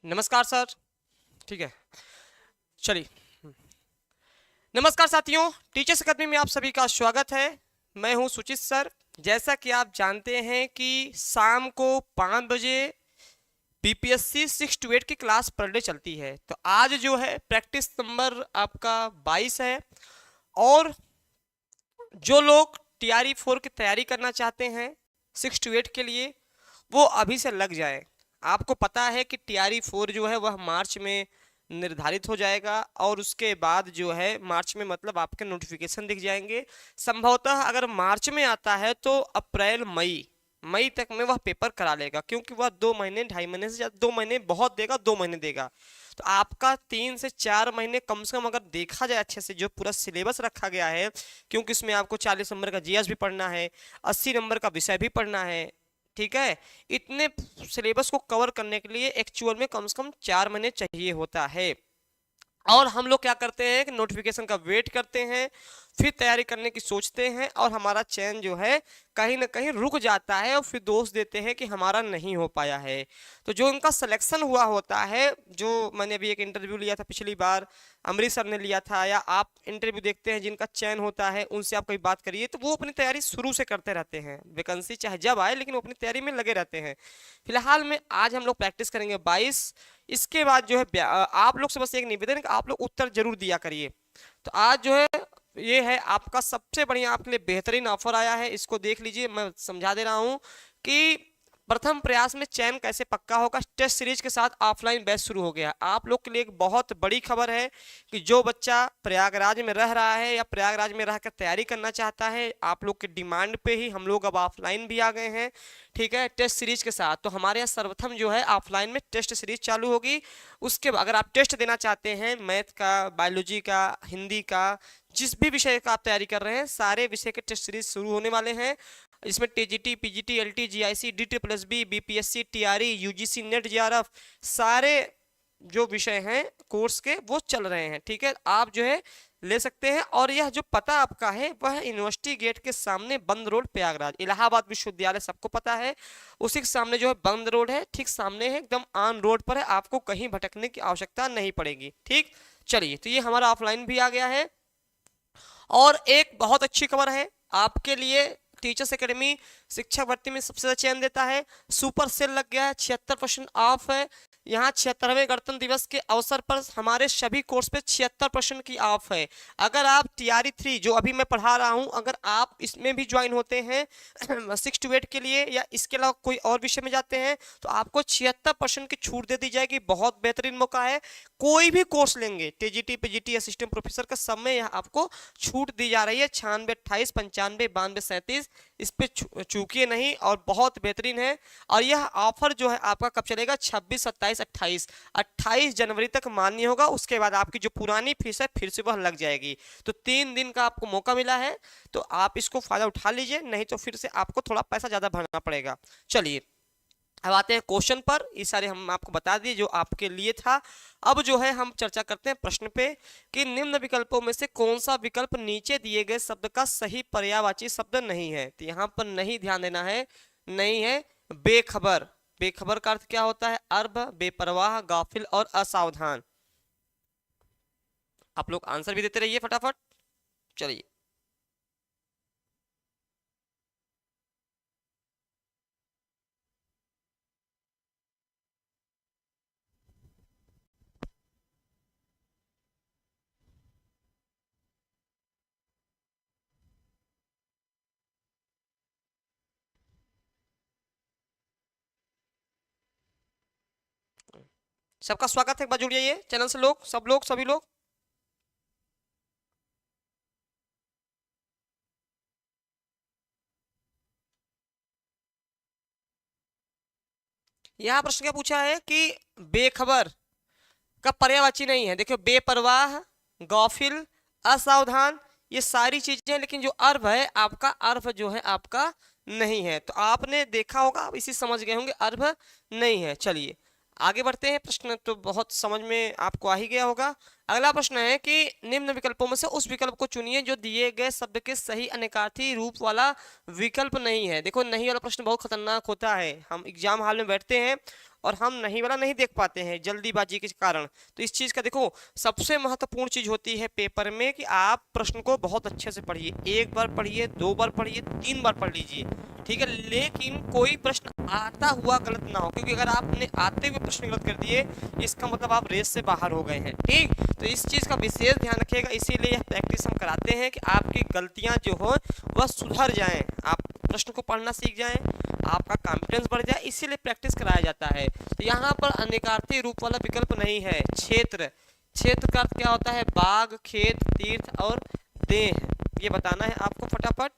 नमस्कार सर। ठीक है, चलिए। नमस्कार साथियों, टीचर्स अकादमी में आप सभी का स्वागत है। मैं हूं सुचित सर। जैसा कि आप जानते हैं कि शाम को 5 बजे बीपीएससी 6 to 8 की क्लास पर डे चलती है। तो आज जो है प्रैक्टिस नंबर आपका 22 है। और जो लोग टीआरई 4 की तैयारी करना चाहते हैं 6 to 8 के लिए, वो अभी से लग जाए। आपको पता है कि टीआरई 4 जो है वह मार्च में निर्धारित हो जाएगा और उसके बाद जो है मार्च में मतलब आपके नोटिफिकेशन दिख जाएंगे। संभवतः अगर मार्च में आता है तो अप्रैल मई मई तक में वह पेपर करा लेगा, क्योंकि वह 2 महीने 2.5 महीने से ज्यादा, 2 महीने बहुत देगा, 2 महीने देगा। तो आपका 3 से 4 महीने कम से कम अगर देखा जाए अच्छे से, जो पूरा सिलेबस रखा गया है, क्योंकि इसमें आपको 40 नंबर का जीएस भी पढ़ना है, 80 नंबर का विषय भी पढ़ना है। ठीक है, इतने सिलेबस को कवर करने के लिए एक्चुअल में कम से कम 4 महीने चाहिए होता है। और हम लोग क्या करते हैं कि नोटिफिकेशन का वेट करते हैं, फिर तैयारी करने की सोचते हैं, और हमारा चयन जो है कहीं ना कहीं रुक जाता है और फिर दोष देते हैं कि हमारा नहीं हो पाया है। तो जो इनका सिलेक्शन हुआ होता है, जो मैंने अभी एक इंटरव्यू लिया था पिछली बार, अमृतसर ने लिया था, या आप इंटरव्यू देखते हैं जिनका चयन होता है, उनसे आप कोई बात करिए तो वो अपनी तैयारी शुरू से करते रहते हैं। वैकेंसी चाहे जब आए, लेकिन वो अपनी तैयारी में लगे रहते हैं। फिलहाल में आज हम लोग प्रैक्टिस करेंगे 22। इसके बाद जो है आप लोग से बस एक निवेदन है कि आप लोग उत्तर जरूर दिया करिए। तो आज जो है ये है आपका सबसे बढ़िया, आपके लिए बेहतरीन ऑफर आया है। इसको देख लीजिए, मैं समझा दे रहा हूं कि प्रथम प्रयास में चयन कैसे पक्का होगा। टेस्ट सीरीज के साथ ऑफलाइन बैच शुरू हो गया। आप लोग के लिए एक बहुत बड़ी खबर है कि जो बच्चा प्रयागराज में रह रहा है या प्रयागराज में रहकर तैयारी करना चाहता है, आप लोग के डिमांड पे ही हम लोग अब ऑफलाइन भी आ गए हैं। ठीक है, टेस्ट सीरीज के साथ। तो हमारे यहाँ सर्वप्रथम जो है ऑफलाइन में टेस्ट सीरीज चालू होगी। उसके बाद अगर आप टेस्ट देना चाहते हैं, मैथ का, बायोलॉजी का, हिंदी का, जिस भी विषय का आप तैयारी कर रहे हैं, सारे विषय के टेस्ट सीरीज शुरू होने वाले हैं। इसमें TGT, PGT, LT, GIC, DTPSB, BPSC, TRE, UGC NET, JRF, सारे जो विषय हैं कोर्स के वो चल रहे हैं। ठीक है, आप जो है ले सकते हैं। और यह जो पता आपका है वह यूनिवर्सिटी गेट के सामने बंद रोड प्रयागराज, इलाहाबाद विश्वविद्यालय सबको पता है, उसी के सामने जो है बंद रोड है, ठीक सामने है, एकदम ऑन रोड पर है। आपको कहीं भटकने की आवश्यकता नहीं पड़ेगी। ठीक, चलिए, तो ये हमारा ऑफलाइन भी आ गया है। और एक बहुत अच्छी खबर है आपके लिए, टीचर्स एकेडमी शिक्षक भर्ती में सबसे ज्यादा चयन देता है। सुपर सेल लग गया है, 76% ऑफ है। यहाँ 76वें गणतंत्र दिवस के अवसर पर हमारे सभी कोर्स पे 76% की ऑफ है। अगर आप टीआरई 3 जो अभी मैं पढ़ा रहा हूँ, अगर आप इसमें भी ज्वाइन होते हैं 6 to 8 के लिए, या इसके अलावा कोई और विषय में जाते हैं, तो आपको 76% की छूट दे दी जाएगी। बहुत बेहतरीन मौका है। कोई भी कोर्स लेंगे, टीजीटी, पीजीटी, असिस्टेंट प्रोफेसर का, सब में यहाँ आपको छूट दी जा रही है। 96, 28, 95, 92, 37, इस पे चूकिए नहीं, और बहुत बेहतरीन है। और यह ऑफर जो है आपका कब चलेगा? 26, 27, 28, 28 जनवरी तक मान्य होगा। उसके बाद आपकी जो पुरानी फीस है फिर से वह लग जाएगी। तो 3 दिन का आपको मौका मिला है, तो आप इसको फायदा उठा लीजिए, नहीं तो फिर से आपको थोड़ा पैसा ज्यादा भरना पड़ेगा। चलिए, अब आते हैं क्वेश्चन पर। ये सारे हम आपको बता दिए जो आपके लिए था। अब जो है हम चर्चा करते हैं प्रश्न पे कि निम्न विकल्पों में से कौन सा विकल्प नीचे दिए गए शब्द का सही पर्यायवाची शब्द नहीं है। तो यहाँ पर नहीं ध्यान देना है, नहीं है बेखबर। बेखबर का अर्थ क्या होता है? अर्भ, बेपरवाह, गाफिल और असावधान। आप लोग आंसर भी देते रहिए फटाफट। चलिए, सबका स्वागत है। एक बार जुड़ जाइए चैनल से लोग, सब लोग, सभी लोग। यहाँ प्रश्न क्या पूछा है कि बेखबर का पर्यायवाची नहीं है। देखियो, बेपरवाह, गौफिल, असावधान, ये सारी चीजें, लेकिन जो अर्भ है आपका, अर्भ जो है आपका नहीं है। तो आपने देखा होगा, आप इसी समझ गए होंगे, अर्भ नहीं है। चलिए आगे बढ़ते हैं। प्रश्न तो बहुत समझ में आपको आ ही गया होगा। अगला प्रश्न है कि निम्न विकल्पों में से उस विकल्प को चुनिए जो दिए गए शब्द के सही अनेकार्थी रूप वाला विकल्प नहीं है। देखो नहीं वाला प्रश्न बहुत खतरनाक होता है, हम एग्जाम हॉल में बैठते हैं और हम नहीं वाला नहीं देख पाते हैं जल्दीबाजी के कारण। तो इस चीज का देखो सबसे महत्वपूर्ण चीज होती है पेपर में कि आप प्रश्न को बहुत अच्छे से पढ़िए, एक बार पढ़िए, 2 बार पढ़िए, 3 बार पढ़ लीजिए, ठीक है, लेकिन कोई प्रश्न आता हुआ गलत ना हो, क्योंकि अगर आपने आते हुए प्रश्न गलत कर दिए इसका मतलब आप रेस से बाहर हो गए हैं। ठीक, तो इस चीज का विशेष ध्यान रखिएगा, इसीलिए यह प्रैक्टिस हम कराते हैं कि आपकी गलतियां जो हो वह सुधर जाएं, आप प्रश्न को पढ़ना सीख जाएं, आपका कॉन्फिडेंस बढ़ जाए, इसीलिए प्रैक्टिस कराया जाता है। तो यहाँ पर अनेकार्थी रूप वाला विकल्प नहीं है। क्षेत्र, क्षेत्र का अर्थ क्या होता है? बाग, खेत, तीर्थ और देह, ये बताना है आपको फटाफट।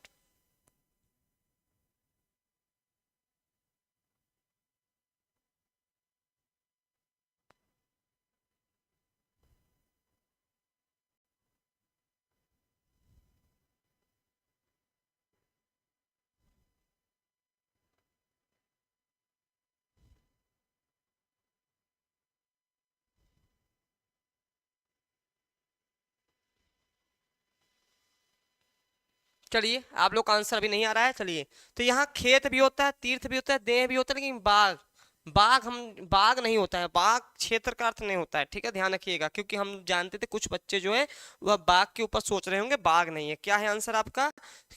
चलिए आप लोग का आंसर अभी नहीं आ रहा है, चलिए। तो यहाँ खेत भी होता है, तीर्थ भी होता है, देह भी होता है, लेकिन बाग, बाग हम बाग नहीं होता है, बाग क्षेत्र का अर्थ नहीं होता है, ठीक है, ध्यान रखिएगा, क्योंकि हम जानते थे कुछ बच्चे जो है वह बाग के ऊपर सोच रहे होंगे, बाग नहीं है। क्या है आंसर आपका?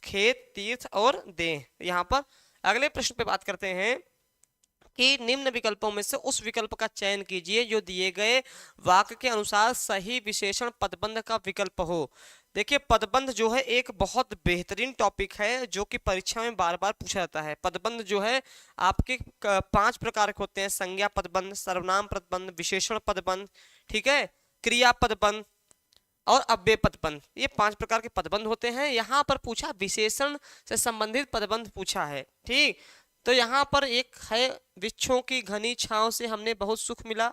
खेत, तीर्थ और देह। यहाँ पर अगले प्रश्न पे बात करते हैं कि निम्न विकल्पों में से उस विकल्प का चयन कीजिए जो दिए गए वाक्य के अनुसार सही विशेषण पदबंध का विकल्प हो। देखिए पदबंध जो है एक बहुत बेहतरीन टॉपिक है जो कि परीक्षा में बार बार पूछा जाता है। पदबंध जो है आपके 5 प्रकार के होते हैं: संज्ञा पदबंध, सर्वनाम पदबंध, विशेषण पदबंध, ठीक है, क्रिया पदबंध और अव्यय पदबंध। ये 5 प्रकार के पदबंध होते हैं। यहाँ पर पूछा विशेषण से संबंधित पदबंध पूछा है, ठीक। तो यहाँ पर एक है वृक्षों की घनी छांव से हमने बहुत सुख मिला।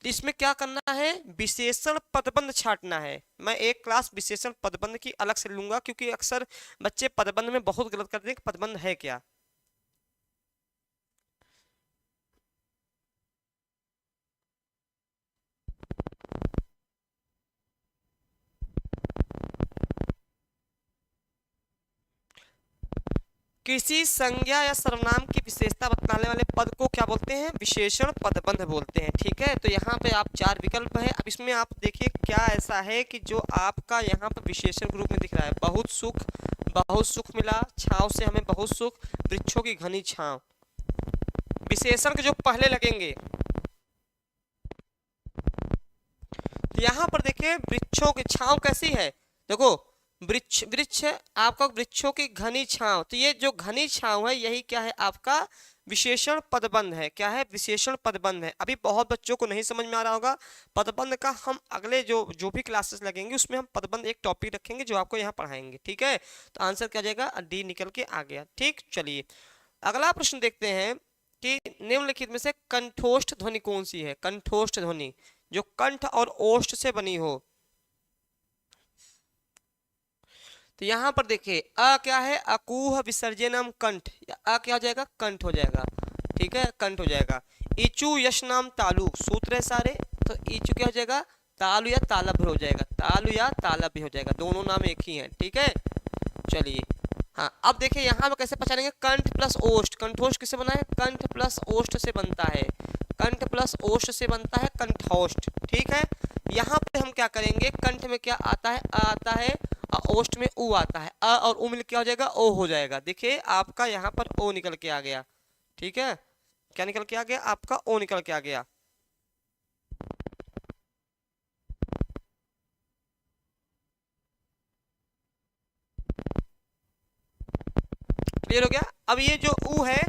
इसमें क्या करना है? विशेषण पदबंध छांटना है। मैं एक क्लास विशेषण पदबंध की अलग से लूंगा, क्योंकि अक्सर बच्चे पदबंध में बहुत गलत करते हैं कि पदबंध है क्या। किसी संज्ञा या सर्वनाम की विशेषता बतलाने वाले पद को क्या बोलते हैं? विशेषण पदबंध बोलते हैं, ठीक है। तो यहाँ पे आप 4 विकल्प है। अब इसमें आप देखिए क्या ऐसा है कि जो आपका यहाँ पर विशेषण के रूप में दिख रहा है, बहुत सुख, बहुत सुख मिला, छांव से हमें बहुत सुख, वृक्षों की घनी छांव, विशेषण के जो पहले लगेंगे। यहाँ पर देखिए वृक्षों की छांव कैसी है, देखो वृक्ष, वृक्ष आपका वृक्षों की घनी छांव, तो ये जो घनी छांव है यही क्या है? आपका विशेषण पदबंध है। क्या है? विशेषण पदबंध है। अभी बहुत बच्चों को नहीं समझ में आ रहा होगा पदबंध का, हम अगले जो भी क्लासेस लगेंगे उसमें हम पदबंध एक टॉपिक रखेंगे जो आपको यहाँ पढ़ाएंगे, ठीक है। तो आंसर क्या जाएगा? डी निकल के आ गया, ठीक। चलिए अगला प्रश्न देखते हैं कि निम्नलिखित में से कंठोष्ठ ध्वनि कौन सी है? कंठोष्ठ ध्वनि जो कंठ और ओष्ठ से बनी हो। तो यहाँ पर देखिए अ क्या है? अकूह विसर्जनम कंठ, या अ क्या हो जाएगा? कंठ हो जाएगा, ठीक है, कंठ हो जाएगा। इचु यश नाम तालु, सूत्र है सारे, तो इचु क्या हो जाएगा? तालु या तालभ हो जाएगा, तालु या तालभ हो जाएगा, दोनों नाम एक ही हैं, ठीक है। चलिए हाँ अब देखिए यहाँ पर कैसे पहचानेंगे? कंठ प्लस ओष्ठ, कंठोष्ठ किससे बना है? कंठ प्लस ओष्ठ से बनता है, कंठ प्लस ओष्ठ से बनता है कंठोष्ठ, ठीक है। यहाँ पे हम क्या करेंगे? कंठ में क्या आता है? अ आता है, ओष्ठ में उ आता है, अ और उ मिल क्या हो जाएगा? ओ हो जाएगा। देखिए आपका यहाँ पर ओ निकल के आ गया, ठीक है। क्या निकल के आ गया? आपका ओ निकल के आ गया। क्लियर हो गया? अब ये जो उ है,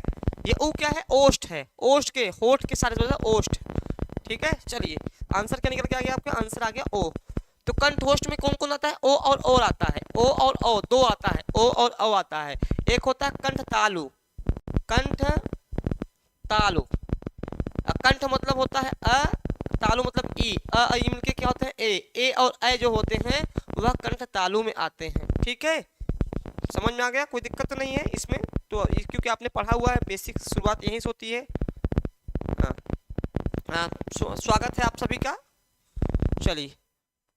ये उ क्या है? ओष्ठ है, ओष्ठ के होठ के सारे ओष्ठ, ठीक है। चलिए आंसर क्या निकल के आ गया? आपका आंसर आ गया ओ। तो कंठोष्ठ में कौन कौन आता है? ओ और और आता है, ओ और ओ दो आता है, ओ और ओ आता है। एक होता है कंठ तालु, कंठ तालु, कंठ मतलब होता है अ, तालु मतलब ई, अ ई मिलके क्या होता है? ए और ए जो होते हैं वह कंठ तालु में आते हैं, ठीक है। समझ में आ गया? कोई दिक्कत तो नहीं है इसमें, तो क्योंकि आपने पढ़ा हुआ है, बेसिक शुरुआत यहीं से होती है। हाँ हाँ स्वागत है आप सभी का। चलिए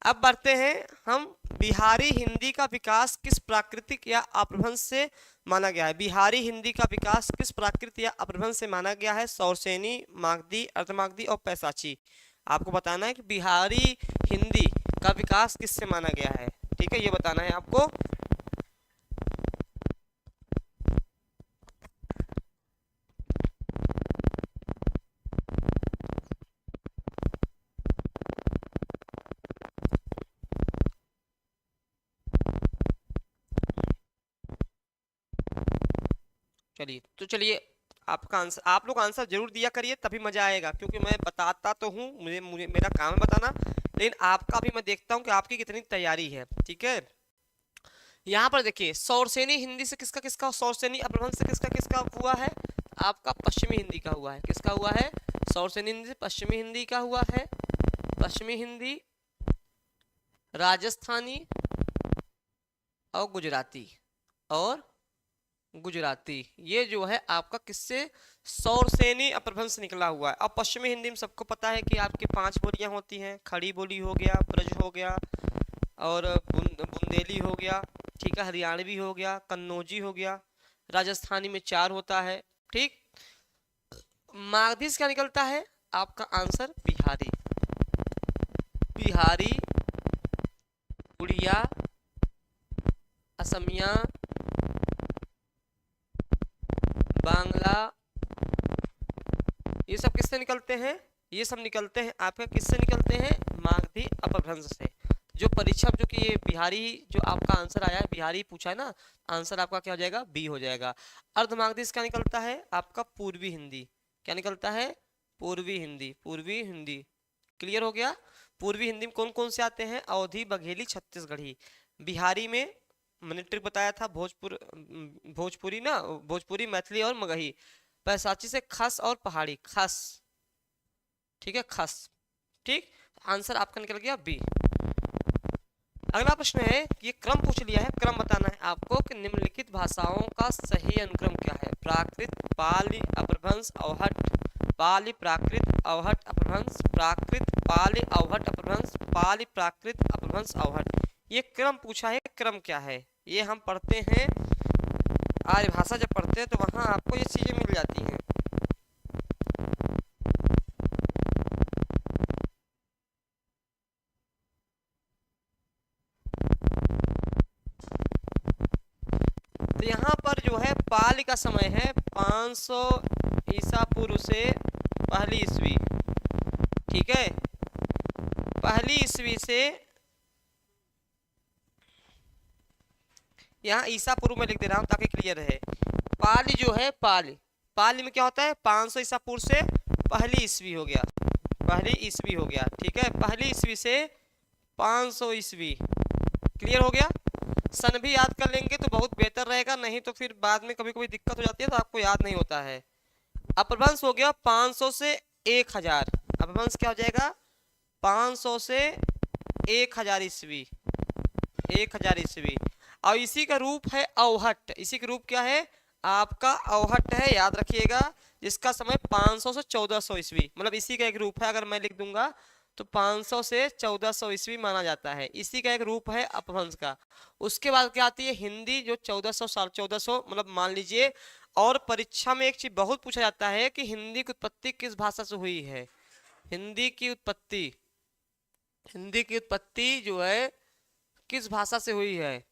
अब बढ़ते हैं हम। बिहारी हिंदी का विकास किस प्राकृतिक या अपभ्रंश से माना गया है? बिहारी हिंदी का विकास किस प्राकृत या अपभ्रंश से माना गया है? सौरसेनी, मागधी, अर्धमागधी और पैसाची। आपको बताना है कि बिहारी हिंदी का विकास किससे माना गया है। ठीक है, ये बताना है आपको। चलिए तो चलिए, आपका आंसर, आप लोग आंसर जरूर दिया करिए, तभी मजा आएगा, क्योंकि मैं बताता तो हूँ, मुझे मुझे मेरा काम है बताना, लेकिन आपका भी मैं देखता हूँ कि आपकी कितनी तैयारी है। ठीक है, यहाँ पर देखिए, सौरसेनी हिंदी से किसका किसका, सौरसेनी अपभ्रंश से किसका किसका हुआ है? आपका पश्चिमी हिंदी का हुआ है। किसका हुआ है? सौरसेनी हिंदी से पश्चिमी हिंदी का हुआ है। पश्चिमी हिंदी, राजस्थानी और गुजराती, और गुजराती, ये जो है आपका किससे? सौरसेनी अपभ्रंश निकला हुआ है। अब पश्चिमी हिंदी में सबको पता है कि आपकी 5 बोलियां होती हैं। खड़ी बोली हो गया, ब्रज हो गया, और बुंदेली हो गया, ठीक है, हरियाणवी हो गया, कन्नौजी हो गया, राजस्थानी में 4 होता है। ठीक, मागधी से क्या निकलता है? आपका आंसर बिहारी। बिहारी, उड़िया, असमिया, बांग्ला, ये सब किससे निकलते हैं? ये सब निकलते हैं आपका, किससे निकलते हैं? मागधी अपभ्रंश से। जो परीक्षा जो कि ये बिहारी, जो आपका आंसर आया है बिहारी पूछा है ना, आंसर आपका क्या हो जाएगा? बी हो जाएगा। अर्धमागधी से क्या निकलता है? आपका पूर्वी हिंदी। क्या निकलता है? पूर्वी हिंदी। पूर्वी हिंदी, क्लियर हो गया। पूर्वी हिंदी में कौन कौन से आते हैं? अवधी, बघेली, छत्तीसगढ़ी। बिहारी में मैंने ट्रिक बताया था, भोजपुरी ना, भोजपुरी, मैथिली और मगही। पैसाची से खस और पहाड़ी, खस, ठीक है, खस। ठीक, आंसर आपका निकल गया बी। अगला प्रश्न है, ये क्रम पूछ लिया है, क्रम बताना है आपको कि निम्नलिखित भाषाओं का सही अनुक्रम क्या है? प्राकृत, पाली, अपभ्रंश, अवहट। पाली, प्राकृत, अवहट, अपभ्रंश, प्राकृत, पाली, अवहट, अपभ्रंश, पाली, प्राकृत, अपभ्रंश, अवहट। ये क्रम पूछा है, क्रम क्या है? ये हम पढ़ते हैं, आर्य भाषा जब पढ़ते हैं तो वहां आपको ये चीजें मिल जाती हैं। तो यहाँ पर जो है पाली का समय है 500 ईसा पूर्व से पहली ईस्वी। ठीक है, पहली ईस्वी से, यहाँ ईसा पूर्व में लिख दे रहा हूँ ताकि क्लियर रहे। पाली जो है, पाली, पाली में क्या होता है? 500 ईसा पूर्व से पहली ईस्वी हो गया, पहली ईस्वी हो गया। ठीक है, पहली ईस्वी से 500 ईस्वी, क्लियर हो गया। सन भी याद कर लेंगे तो बहुत बेहतर रहेगा, नहीं तो फिर बाद में कभी कभी दिक्कत हो जाती है तो आपको याद नहीं होता है। अपभ्रंश हो गया 500 से 1000, अपभ्रंश क्या हो जाएगा? 500 से 1000 ईस्वी, 1000 ईस्वी। और इसी का रूप है अवहट। इसी का रूप क्या है? आपका अवहट है, याद रखिएगा, जिसका समय 500 से 1400 ईस्वी, मतलब इसी का एक रूप है। अगर मैं लिख दूंगा तो 500 से 1400 ईस्वी माना जाता है, इसी का एक रूप है अपभ्रंश का। उसके बाद क्या आती है? हिंदी, जो 1400 साल, 1400 मतलब मान लीजिए। और परीक्षा में एक चीज बहुत पूछा जाता है कि हिंदी की उत्पत्ति किस भाषा से हुई है? हिंदी की उत्पत्ति, हिंदी की उत्पत्ति जो है किस भाषा से हुई है?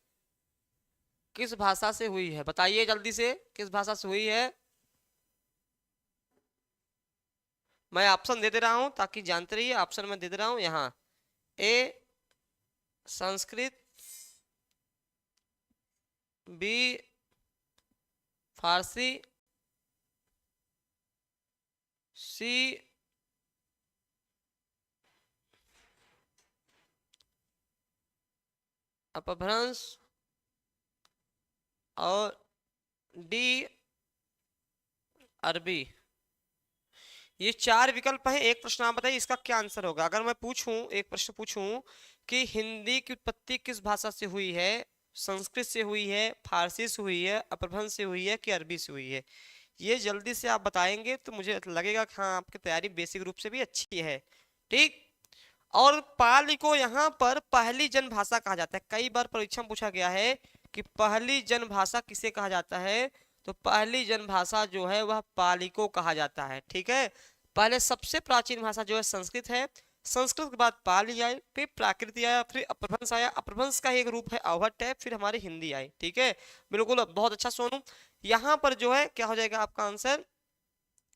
किस भाषा से हुई है? बताइए जल्दी से, किस भाषा से हुई है? मैं ऑप्शन दे दे रहा हूं ताकि जानते रहिए, ऑप्शन मैं दे दे रहा हूं यहाँ। ए संस्कृत, बी फारसी, सी अपभ्रंश, और डी अरबी। ये 4 विकल्प हैं। एक प्रश्न आप बताइए इसका क्या आंसर होगा। अगर मैं पूछूं, एक प्रश्न पूछूं कि हिंदी की उत्पत्ति किस भाषा से हुई है? संस्कृत से हुई है, फारसी से हुई है, अपभ्रंश से हुई है कि अरबी से हुई है? ये जल्दी से आप बताएंगे तो मुझे लगेगा कि हाँ, आपकी तैयारी बेसिक रूप से भी अच्छी है। ठीक, और पाली को यहाँ पर पहली जन भाषा कहा जाता है। कई बार परीक्षा में पूछा गया है कि पहली जन भाषा किसे कहा जाता है, तो पहली जन भाषा जो है वह पाली को कहा जाता है। ठीक है, पहले सबसे प्राचीन भाषा जो है संस्कृत है, संस्कृत के बाद पाली आई, फिर प्राकृत आया, फिर अपभ्रंश आया, अपभ्रंश का एक रूप है अवहट्ट है, फिर हमारी हिंदी आई। ठीक है, बिल्कुल बहुत अच्छा सोनू। यहाँ पर जो है क्या हो जाएगा आपका आंसर,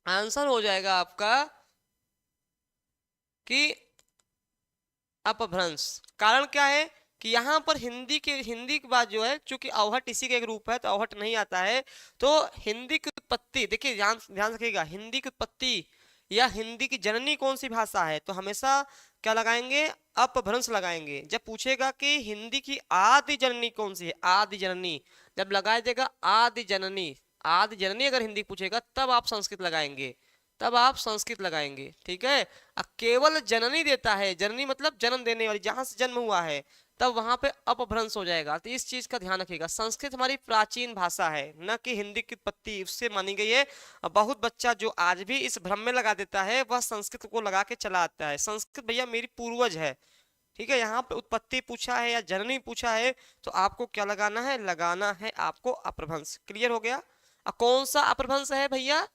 आंसर हो जाएगा आपका कि अपभ्रंश। कारण क्या है कि यहाँ पर हिंदी के बाद जो है चूंकि अवहट इसी का एक रूप है तो अवहट नहीं आता है, तो हिंदी की उत्पत्ति देखिए, ध्यान ध्यान रखिएगा, हिंदी की उत्पत्ति या हिंदी की जननी कौन सी भाषा है, तो हमेशा क्या लगाएंगे, अपभ्रंश लगाएंगे। जब पूछेगा कि हिंदी की आदि जननी कौन सी है, आदि जननी, जब लगाया जाएगा आदि जननी, आदि जननी अगर हिंदी पूछेगा तब आप संस्कृत लगाएंगे, तब आप संस्कृत लगाएंगे। ठीक है, केवल जननी देता है, जननी मतलब जन्म देने वाली, जहां से जन्म हुआ है, तब वहां पे अपभ्रंश हो जाएगा। तो इस चीज का ध्यान रखिएगा, संस्कृत हमारी प्राचीन भाषा है, न कि हिंदी की उत्पत्ति उससे मानी गई है। बहुत बच्चा जो आज भी इस भ्रम में लगा देता है वह संस्कृत को लगा के चला आता है। संस्कृत भैया मेरी पूर्वज है। ठीक है, यहाँ पे उत्पत्ति पूछा है या जननी पूछा है तो आपको क्या लगाना है, लगाना है आपको अपभ्रंश। क्लियर हो गया। कौन सा अपभ्रंश है भैया,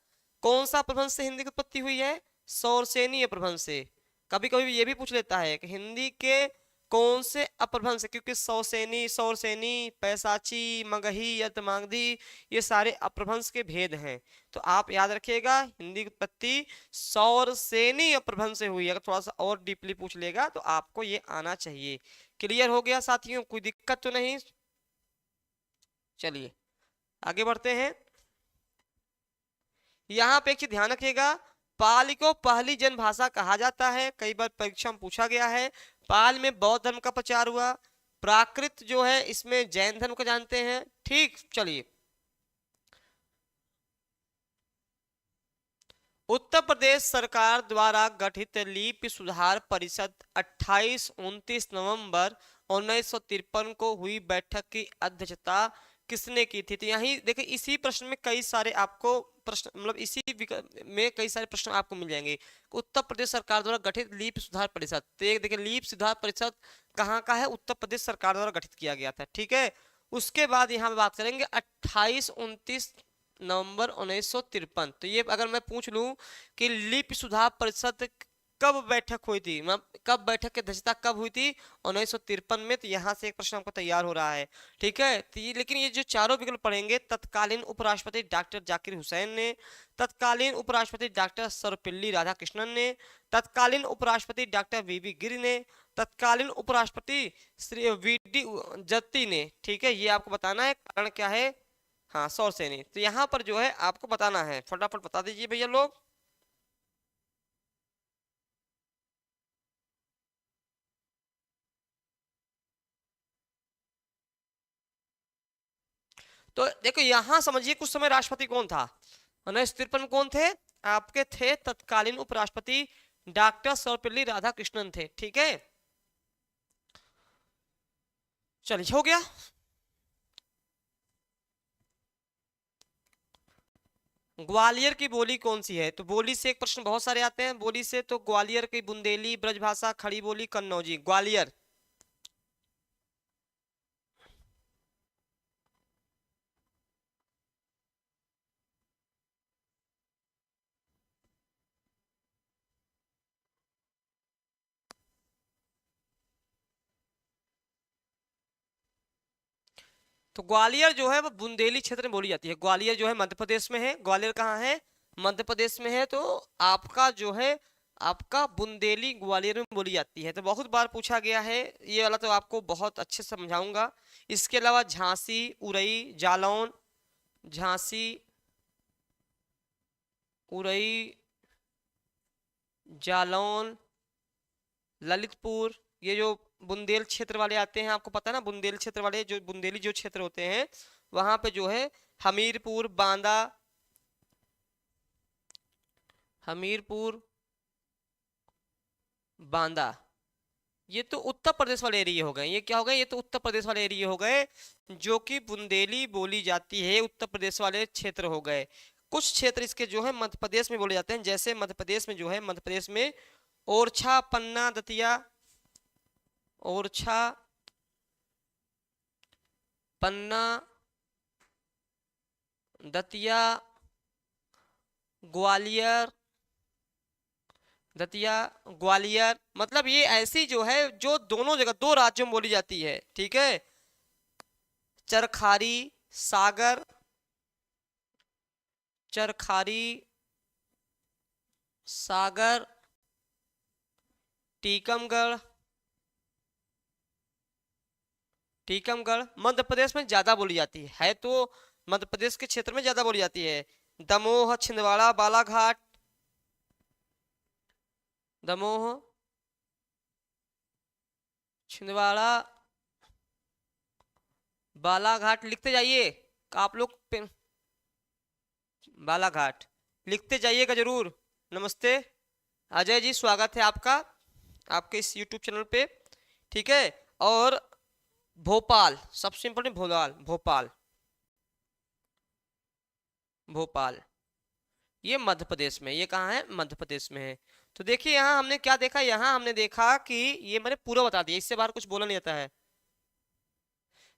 कौन सा अपभ्रंश से हिंदी की उत्पत्ति हुई है, सौरसेनी अपभ्रंश से। कभी कभी ये भी पूछ लेता है कि हिंदी के कौन से अपभ्रंश से, क्योंकि सौरसेनी, सौरसेनी, पैसाची, मगही, यतमागधी, ये सारे अपभ्रंश के भेद हैं। तो आप याद रखिएगा हिंदी की उत्पत्ति सौरसेनी अपभ्रंश से हुई है। अगर थोड़ा सा और डीपली पूछ लेगा तो आपको ये आना चाहिए। क्लियर हो गया साथियों, कोई दिक्कत तो नहीं। चलिए आगे बढ़ते हैं। यहाँ पे एक चीज ध्यान रखिएगा, पाली को पहली जन भाषा कहा जाता है, कई बार परीक्षा में पूछा गया है। पाल में बौद्ध धर्म का प्रचार हुआ, प्राकृत जो है इसमें जैन धर्म को जानते हैं। ठीक, चलिए उत्तर प्रदेश सरकार द्वारा गठित लिपि सुधार परिषद 28-29 नवंबर 1953 को हुई बैठक की अध्यक्षता किसने की थी। तो यही देखिए, इसी प्रश्न में कई सारे आपको प्रश्न, मतलब इसी में कई सारे प्रश्न आपको मिल जाएंगे। उत्तर प्रदेश सरकार द्वारा गठित लिपि सुधार परिषद, तो एक देखिए लिपि सुधार परिषद कहाँ का है, उत्तर प्रदेश सरकार द्वारा गठित किया गया था। ठीक है, उसके बाद यहाँ पे बात करेंगे 28-29 नवंबर 1953। तो ये अगर मैं पूछ लूं कि लिपि सुधार परिषद कब बैठक हुई थी, मतलब कब बैठक की अध्यक्षता कब हुई थी, 1953 में, तो यहाँ से एक प्रश्न आपको तैयार हो रहा है। ठीक है, तो लेकिन ये जो चारों विकल्प पढ़ेंगे, तत्कालीन उपराष्ट्रपति डॉक्टर जाकिर हुसैन ने, तत्कालीन उपराष्ट्रपति डॉक्टर सर्वपल्ली राधाकृष्णन ने, तत्कालीन उपराष्ट्रपति डॉक्टर वीवी गिरि ने, तत्कालीन उपराष्ट्रपति श्री वीडी जत्ती ने। ठीक है, ये आपको बताना है, कारण क्या है, हाँ सौरसेनी। तो यहाँ पर जो है आपको बताना है, फटाफट बता दीजिए भैया लोग। तो देखो यहाँ समझिए, कुछ समय राष्ट्रपति कौन था, 1953 कौन थे आपके, थे तत्कालीन उपराष्ट्रपति डॉक्टर सर्वपल्ली राधाकृष्णन थे। ठीक है, चलिए हो गया। ग्वालियर की बोली कौन सी है, तो बोली से एक प्रश्न बहुत सारे आते हैं, बोली से तो ग्वालियर की बुंदेली, ब्रजभाषा, खड़ी बोली, कन्नौजी, ग्वालियर। तो ग्वालियर जो है वो बुंदेली क्षेत्र में बोली जाती है। ग्वालियर जो है मध्य प्रदेश में है, ग्वालियर कहाँ है, मध्य प्रदेश में है। तो आपका जो है आपका बुंदेली ग्वालियर में बोली जाती है। तो बहुत बार पूछा गया है ये वाला, तो आपको बहुत अच्छे से समझाऊंगा। इसके अलावा झांसी, उरई, जालौन, झांसी, उरई, जालौन, ललितपुर, ये जो बुंदेल क्षेत्र वाले आते हैं, आपको पता है ना, बुंदेल क्षेत्र वाले जो बुंदेली जो क्षेत्र होते हैं वहां पे जो है हमीरपुर, बांदा, हमीरपुर, बांदा, ये तो उत्तर प्रदेश वाले एरिया हो गए। ये क्या हो गए, ये तो उत्तर प्रदेश वाले एरिया हो गए जो कि बुंदेली बोली जाती है, उत्तर प्रदेश वाले क्षेत्र हो गए। कुछ क्षेत्र इसके जो है मध्य प्रदेश में बोले जाते हैं, जैसे मध्य प्रदेश में जो है, मध्य प्रदेश में ओरछा, पन्ना, दतिया, ओरछा, पन्ना, दतिया, ग्वालियर, दतिया, ग्वालियर, मतलब ये ऐसी जो है जो दोनों जगह दो राज्यों में बोली जाती है, ठीक है। चरखारी, सागर, चरखारी, सागर, टीकमगढ़, टीकमगढ़ मध्य प्रदेश में ज्यादा बोली जाती है तो मध्य प्रदेश के क्षेत्र में ज्यादा बोली जाती है। दमोह, छिंदवाड़ा, बालाघाट, दमोह, छिंदवाड़ा, बालाघाट, लिखते जाइए आप लोग, बालाघाट लिखते जाइएगा जरूर। नमस्ते अजय जी, स्वागत है आपका आपके इस YouTube चैनल पे, ठीक है। और भोपाल, सबसे इंपॉर्टेंट भोपाल, भोपाल, भोपाल ये मध्य प्रदेश में, ये कहाँ है, मध्य प्रदेश में है। तो देखिए यहाँ हमने क्या देखा, यहाँ हमने देखा कि ये मैंने पूरा बता दिया, इससे बाहर कुछ बोला नहीं जाता है।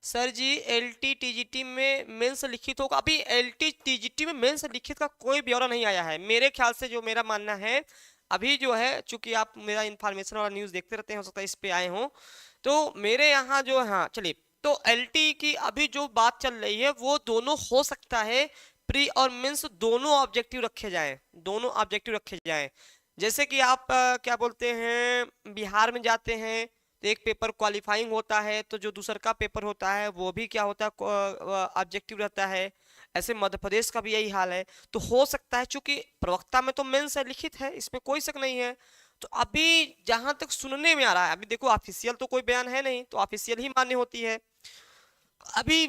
सर जी LT TGT में मेंस लिखित होगा, अभी LT TGT में मेंस लिखित का कोई ब्यौरा नहीं आया है मेरे ख्याल से, जो मेरा मानना है अभी जो है, चूंकि आप मेरा इन्फॉर्मेशन वाला न्यूज़ देखते रहते हैं, हो सकता है इस पे आए हों, तो मेरे यहाँ जो, हाँ चलिए, तो LT की अभी जो बात चल रही है वो दोनों हो सकता है, प्री और मेंस दोनों ऑब्जेक्टिव रखे जाएं, दोनों ऑब्जेक्टिव रखे जाएं। जैसे कि आप क्या बोलते हैं, बिहार में जाते हैं तो एक पेपर क्वालिफाइंग होता है, तो जो दूसर का पेपर होता है वो भी क्या होता है, ऑब्जेक्टिव रहता है। ऐसे मध्य प्रदेश का भी यही हाल है। तो हो सकता है, चूंकि प्रवक्ता में तो मेंस है, लिखित है, इसमें कोई शक नहीं है। तो अभी जहां तक सुनने में आ रहा है, अभी देखो ऑफिशियल तो कोई बयान है नहीं, तो ऑफिशियल ही मान्य होती है। अभी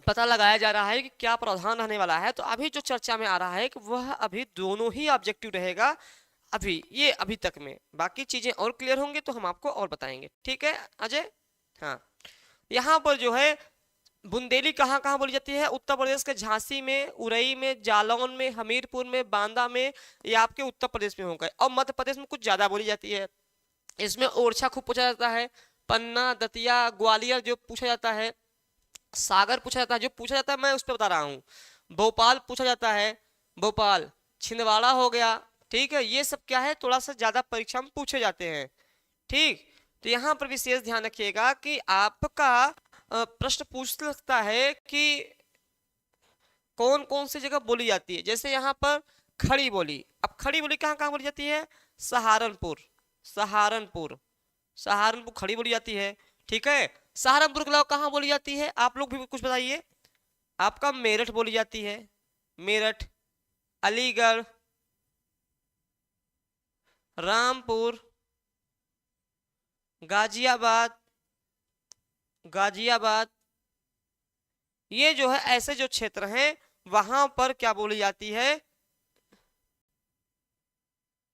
पता लगाया जा रहा है कि क्या प्रावधान रहने वाला है। तो अभी जो चर्चा में आ रहा है कि वह अभी दोनों ही ऑब्जेक्टिव रहेगा, अभी ये अभी तक में। बाकी चीजें और क्लियर होंगे तो हम आपको और बताएंगे, ठीक है अजय। हाँ, यहाँ पर जो है बुंदेली कहाँ कहाँ बोली जाती है, उत्तर प्रदेश के झांसी में, उरई में, जालौन में, हमीरपुर में, बांदा में, ये आपके उत्तर प्रदेश में होगा। और मध्य प्रदेश में कुछ ज्यादा बोली जाती है। इसमें ओरछा खूब पूछा जाता है, पन्ना, दतिया, ग्वालियर जो पूछा जाता है, सागर पूछा जाता है, जो पूछा जाता है मैं उस पर बता रहा हूँ, भोपाल पूछा जाता है, भोपाल, छिंदवाड़ा हो गया, ठीक है। ये सब क्या है, थोड़ा सा ज्यादा परीक्षा में पूछे जाते हैं, ठीक। तो यहाँ पर विशेष ध्यान रखिएगा कि आपका प्रश्न पूछ सकता है कि कौन कौन सी जगह बोली जाती है। जैसे यहाँ पर खड़ी बोली, अब खड़ी बोली कहाँ कहाँ बोली जाती है, सहारनपुर, सहारनपुर, सहारनपुर खड़ी बोली जाती है, ठीक है। सहारनपुर के अलावा कहाँ बोली जाती है, आप लोग भी कुछ बताइए। आपका मेरठ बोली जाती है, मेरठ, अलीगढ़, रामपुर, गाजियाबाद, गाजियाबाद, ये जो है ऐसे जो क्षेत्र हैं वहां पर क्या बोली जाती है।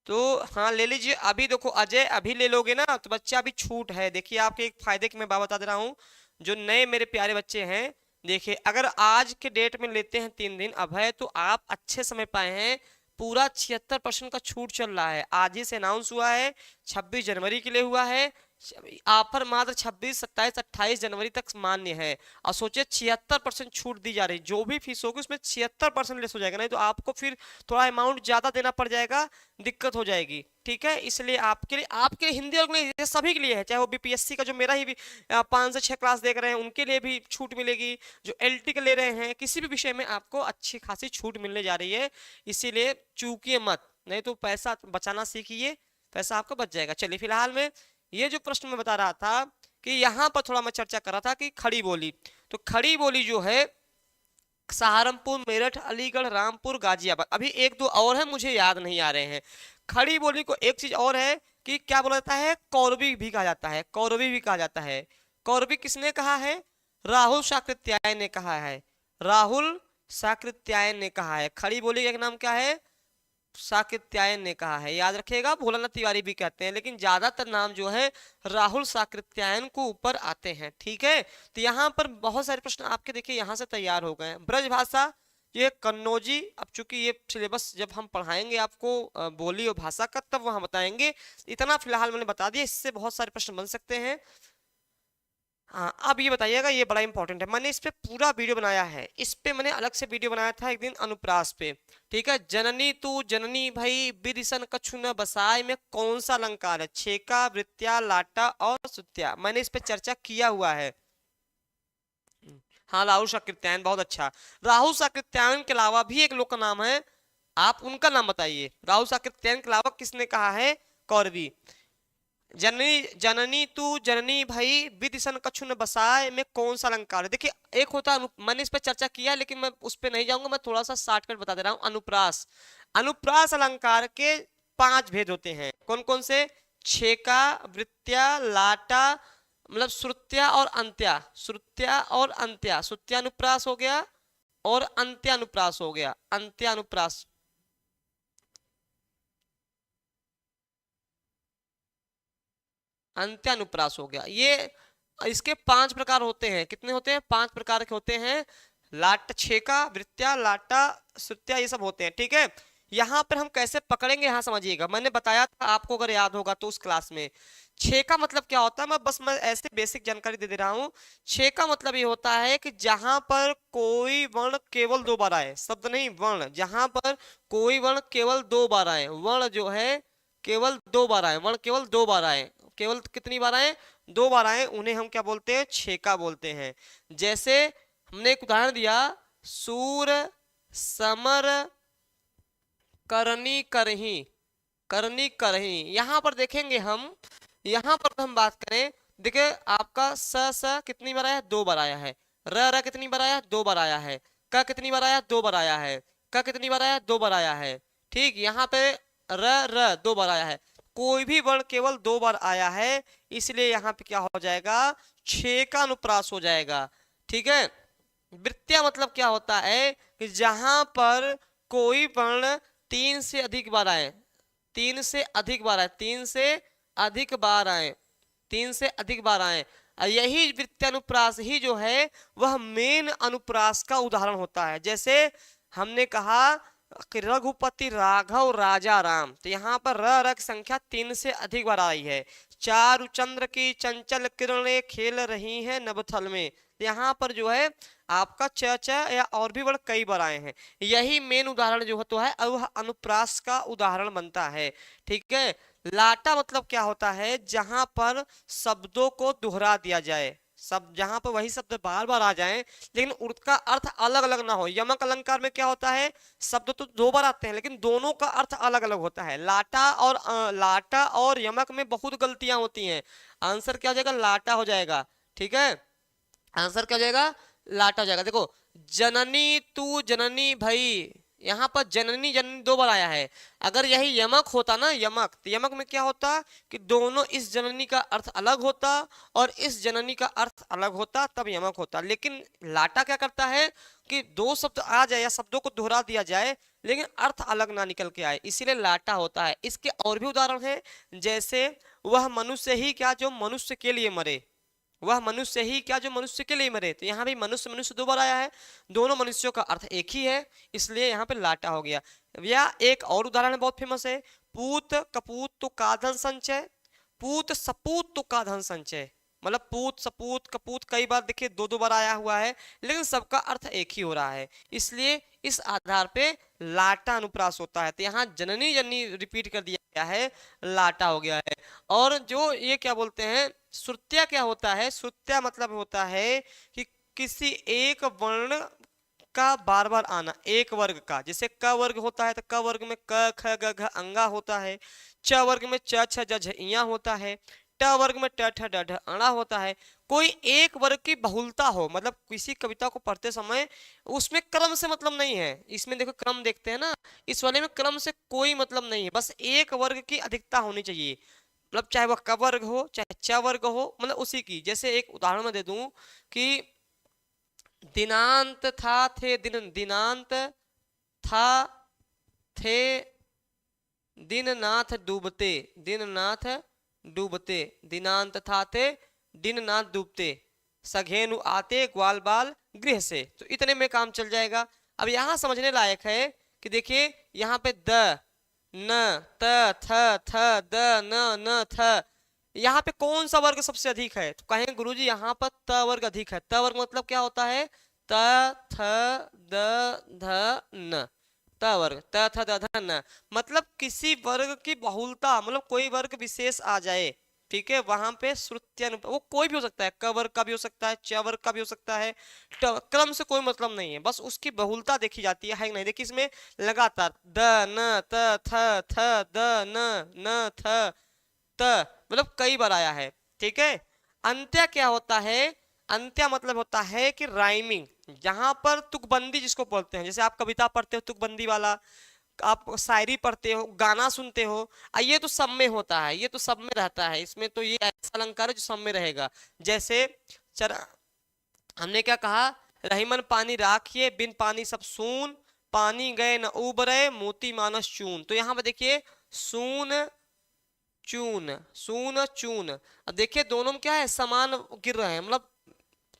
तो हाँ ले लीजिए। अभी देखो अजय, अभी ले लोगे ना तो बच्चा अभी छूट है। देखिए आपके एक फायदे की मैं बात बता दे रहा हूँ, जो नए मेरे प्यारे बच्चे हैं, देखिए अगर आज के डेट में लेते हैं 3 दिन अभय, तो आप अच्छे समय पाए हैं। पूरा 76% का छूट चल रहा है, आज ही से अनाउंस हुआ है, 26 जनवरी के लिए हुआ है। ऑफर मात्र 26, 27, 28 जनवरी तक मान्य है। और सोचिए 76% छूट दी जा रही, जो भी फीस होगी उसमें 76% लेस हो जाएगा, नहीं तो आपको फिर थोड़ा अमाउंट ज्यादा देना पड़ जाएगा, दिक्कत हो जाएगी, ठीक है। इसलिए आपके लिए हिंदी और इंग्लिश सभी के लिए है, चाहे वो BPSC का जो मेरा ही 5 से 6 क्लास देख रहे हैं उनके लिए भी छूट मिलेगी, जो LT का ले रहे हैं किसी भी विषय में आपको अच्छी खासी छूट मिलने जा रही है। इसीलिए चूकिए मत, नहीं तो पैसा बचाना सीखिए, पैसा आपका बच जाएगा। चलिए फिलहाल में ये जो प्रश्न मैं बता रहा था कि यहाँ पर थोड़ा मैं चर्चा कर रहा था कि खड़ी बोली, तो खड़ी बोली जो है सहारनपुर, मेरठ, अलीगढ़, रामपुर, गाजियाबाद, अभी एक दो और है मुझे याद नहीं आ रहे हैं। खड़ी बोली को एक चीज और है कि क्या बोला जाता है, कौरवी भी कहा जाता है, कौरवी भी कहा जाता है। कौरवी किसने कहा है, राहुल साकृत्यायन ने कहा है, राहुल साकृत्यायन ने कहा है। खड़ी बोली का एक नाम क्या है, साकृत्यायन ने कहा है, याद रखिएगा। भोलानाथ तिवारी भी कहते हैं, लेकिन ज्यादातर नाम जो है राहुल साकृत्यायन को ऊपर आते हैं, ठीक है। तो यहाँ पर बहुत सारे प्रश्न आपके देखिए यहाँ से तैयार हो गए हैं। ब्रजभाषा ये कन्नौजी, अब चूंकि ये सिलेबस जब हम पढ़ाएंगे आपको बोली और भाषा का तब वहां बताएंगे, इतना फिलहाल मैंने बता दिया, इससे बहुत सारे प्रश्न बन सकते हैं। हाँ, अब ये बताइएगा, ये बड़ा इंपॉर्टेंट है, मैंने इस पे पूरा वीडियो बनाया है, इस पे मैंने अलग से वीडियो बनाया था एक दिन अनुप्रास पे, ठीक है। जननी तू जननी भई विदिशन कछु न बसाए में कौन सा अलंकार है? छेका, वृत्या, लाटा और सुत्या, मैंने इस पे चर्चा किया हुआ है। हाँ, राहुल साकृत्यायन, बहुत अच्छा। राहुल साकृत्यायन के अलावा भी एक लोग का नाम है, आप उनका नाम बताइए। राहुल साकृत्यायन के अलावा किसने कहा है? कौरवी। जननी जननी तू जननी भाई विदिशन कछु न बसाए में कौन सा अलंकार है? देखिए, एक होता है मैंने इस पे चर्चा किया, लेकिन मैं उस पे नहीं जाऊंगा, मैं थोड़ा सा शॉर्टकट बता दे रहा हूँ। अनुप्रास, अनुप्रास अलंकार के 5 भेद होते हैं। कौन कौन से? छेका, वृत्या, लाटा, मतलब श्रुत्या और अंत्या, श्रुत्या और अंत्या, श्रुत्यानुप्रास हो गया और अंत्यानुप्रास हो गया, अंत्यानुप्रास। अंत्यानुप्रास हो गया। ये इसके 5 प्रकार होते हैं। कितने होते हैं? 5 प्रकार के होते हैं। लाट, छेका, वृत्या, लाटा, श्रुत्या, ये सब होते हैं, ठीक है। यहाँ पर हम कैसे पकड़ेंगे, यहाँ समझिएगा। मैंने बताया था आपको, अगर याद होगा तो, उस क्लास में। छे का मतलब क्या होता है, मैं ऐसे बेसिक जानकारी दे रहा हूँ। छे का मतलब ये होता है कि जहां पर कोई वर्ण केवल 2 बार आए, शब्द नहीं वर्ण, जहां पर कोई वर्ण केवल 2 बार आए, वर्ण जो है केवल 2 बार आए, वर्ण केवल 2 बार आए, केवल कितनी बार आए? 2 बार आए, उन्हें हम क्या बोलते हैं? छेका बोलते हैं। जैसे हमने एक उदाहरण दिया, सूर, समर, करनी, करही, करनी, करही। यहां पर देखेंगे हम, यहां पर हम बात करें, देखिए आपका स कितनी बार आया? 2 बार आया है। र कितनी बार आया? 2 बार आया है। क कितनी बार आया? 2 बार आया है। क कितनी बार आया? 2 बार आया है। ठीक, यहाँ पे र 2 बार आया है। कोई भी वर्ण केवल 2 बार आया है, इसलिए यहाँ पे क्या हो जाएगा? छे का अनुप्रास हो जाएगा, ठीक है। वृत्या मतलब क्या होता है कि जहां पर कोई वर्ण 3 से अधिक बार आए, 3 से अधिक बार आए, 3 से अधिक बार आए, 3 से अधिक बार आए, यही वृत्यानुप्रास ही जो है वह मेन अनुप्रास का उदाहरण होता है। जैसे हमने कहा कि रघुपति राघव राजा राम, तो यहाँ पर र की संख्या 3 से अधिक बार आई है। चारु चंद्र की चंचल किरणें खेल रही हैं नभथल में, यहाँ पर जो है आपका च या और भी वर्ण कई बार आए हैं। यही मेन उदाहरण जो तो है वह अनुप्रास का उदाहरण बनता है, ठीक है। लाटा मतलब क्या होता है? जहां पर शब्दों को दोहरा दिया जाए, सब जहां पर वही शब्द बार बार आ जाएं, लेकिन उनका अर्थ अलग अलग ना हो। यमक अलंकार में क्या होता है? शब्द तो 2 बार आते हैं, लेकिन दोनों का अर्थ अलग अलग होता है। लाटा और यमक में बहुत गलतियां होती हैं। आंसर क्या हो जाएगा? लाटा हो जाएगा, ठीक है। आंसर क्या हो जाएगा? लाटा हो जाएगा। देखो, जननी तू जननी भई, यहाँ पर जननी जननी 2 बार आया है। अगर यही यमक होता ना, यमक, तो यमक में क्या होता कि दोनों, इस जननी का अर्थ अलग होता और इस जननी का अर्थ अलग होता, तब यमक होता। लेकिन लाटा क्या करता है कि 2 शब्द आ जाए या शब्दों को दोहरा दिया जाए, लेकिन अर्थ अलग ना निकल के आए, इसीलिए लाटा होता है। इसके और भी उदाहरण है, जैसे वह मनुष्य ही क्या जो मनुष्य के लिए मरे, वह मनुष्य ही क्या जो मनुष्य के लिए मरे, तो यहाँ भी मनुष्य मनुष्य 2 बार आया है, दोनों मनुष्यों का अर्थ एक ही है, इसलिए यहाँ पे लाटा हो गया। या एक और उदाहरण बहुत फेमस है, पूत कपूत तो का धन संचय, पूत सपूत तो का धन संचय, मतलब पूत सपूत कपूत कई बार देखिए 2 बार आया हुआ है, लेकिन सबका अर्थ एक ही हो रहा है, इसलिए इस आधार पे लाटा अनुप्रास होता है। तो यहाँ जननी जननी रिपीट कर दिया गया है, लाटा हो गया है। और जो ये क्या बोलते हैं, श्रुत्या क्या होता है? श्रुत्या मतलब होता है कि किसी एक वर्ण का बार बार आना, एक वर्ग का। जैसे क वर्ग होता है तो क वर्ग में क ख ग घ अंगा होता है, च वर्ग में च छ ज झ इया होता है, ट वर्ग में ट ठ ड ढ अणा होता है। कोई एक वर्ग की बहुलता हो, मतलब किसी कविता को पढ़ते समय उसमें क्रम से मतलब नहीं है। इसमें देखो क्रम देखते हैं ना, इस वाले में क्रम से कोई मतलब नहीं है, बस एक वर्ग की अधिकता होनी चाहिए, मतलब चाहे वह क वर्ग हो चाहे च वर्ग हो, मतलब उसी की। जैसे एक उदाहरण मैं दे दूं कि दिनांत था थे दिन, दिनांत था थे दिननाथ डूबते, दिननाथ डूबते, दिनांत था थे दिननाथ डूबते, सघेनु आते ग्वाल बाल गृह से, तो इतने में काम चल जाएगा। अब यहाँ समझने लायक है कि देखिए यहाँ पे द, न, त, थ, द, न, थ, यहाँ पे कौन सा वर्ग सबसे अधिक है? तो कहेंगे गुरुजी यहाँ पर त वर्ग अधिक है। त वर्ग मतलब क्या होता है? त, थ, द, ध, न, त वर्ग, त, थ, द, ध, न, मतलब किसी वर्ग की बहुलता, मतलब कोई वर्ग विशेष आ जाए, ठीक है, वहां पे श्रुत्यनुपात, वो कोई भी हो सकता है, क वर्ग का भी हो सकता है, च वर्ग का भी हो सकता है, क्रम से कोई मतलब नहीं है, बस उसकी बहुलता देखी जाती है कि नहीं। देखिए इसमें लगातार द, न, त, थ, द, न, थ, त, मतलब कई बार आया है, ठीक है। अंत्य क्या होता है? अंत्य मतलब होता है कि राइमिंग, जहां पर तुकबंदी जिसको बोलते हैं, जैसे आप कविता पढ़ते हो तुकबंदी वाला, आप शायरी पढ़ते हो, गाना सुनते हो, ये तो सब में होता है, ये तो सब में रहता है, इसमें तो ये ऐसा अलंकार है जो सब में रहेगा। जैसे चर हमने क्या कहा? रहीमन पानी राखिए, बिन पानी सब सून, पानी गए न उबरे, मोती मानस चून। तो यहाँ पे देखिए सून चून, सून चून, अब देखिए दोनों में क्या है? समान गिर रहे हैं, मतलब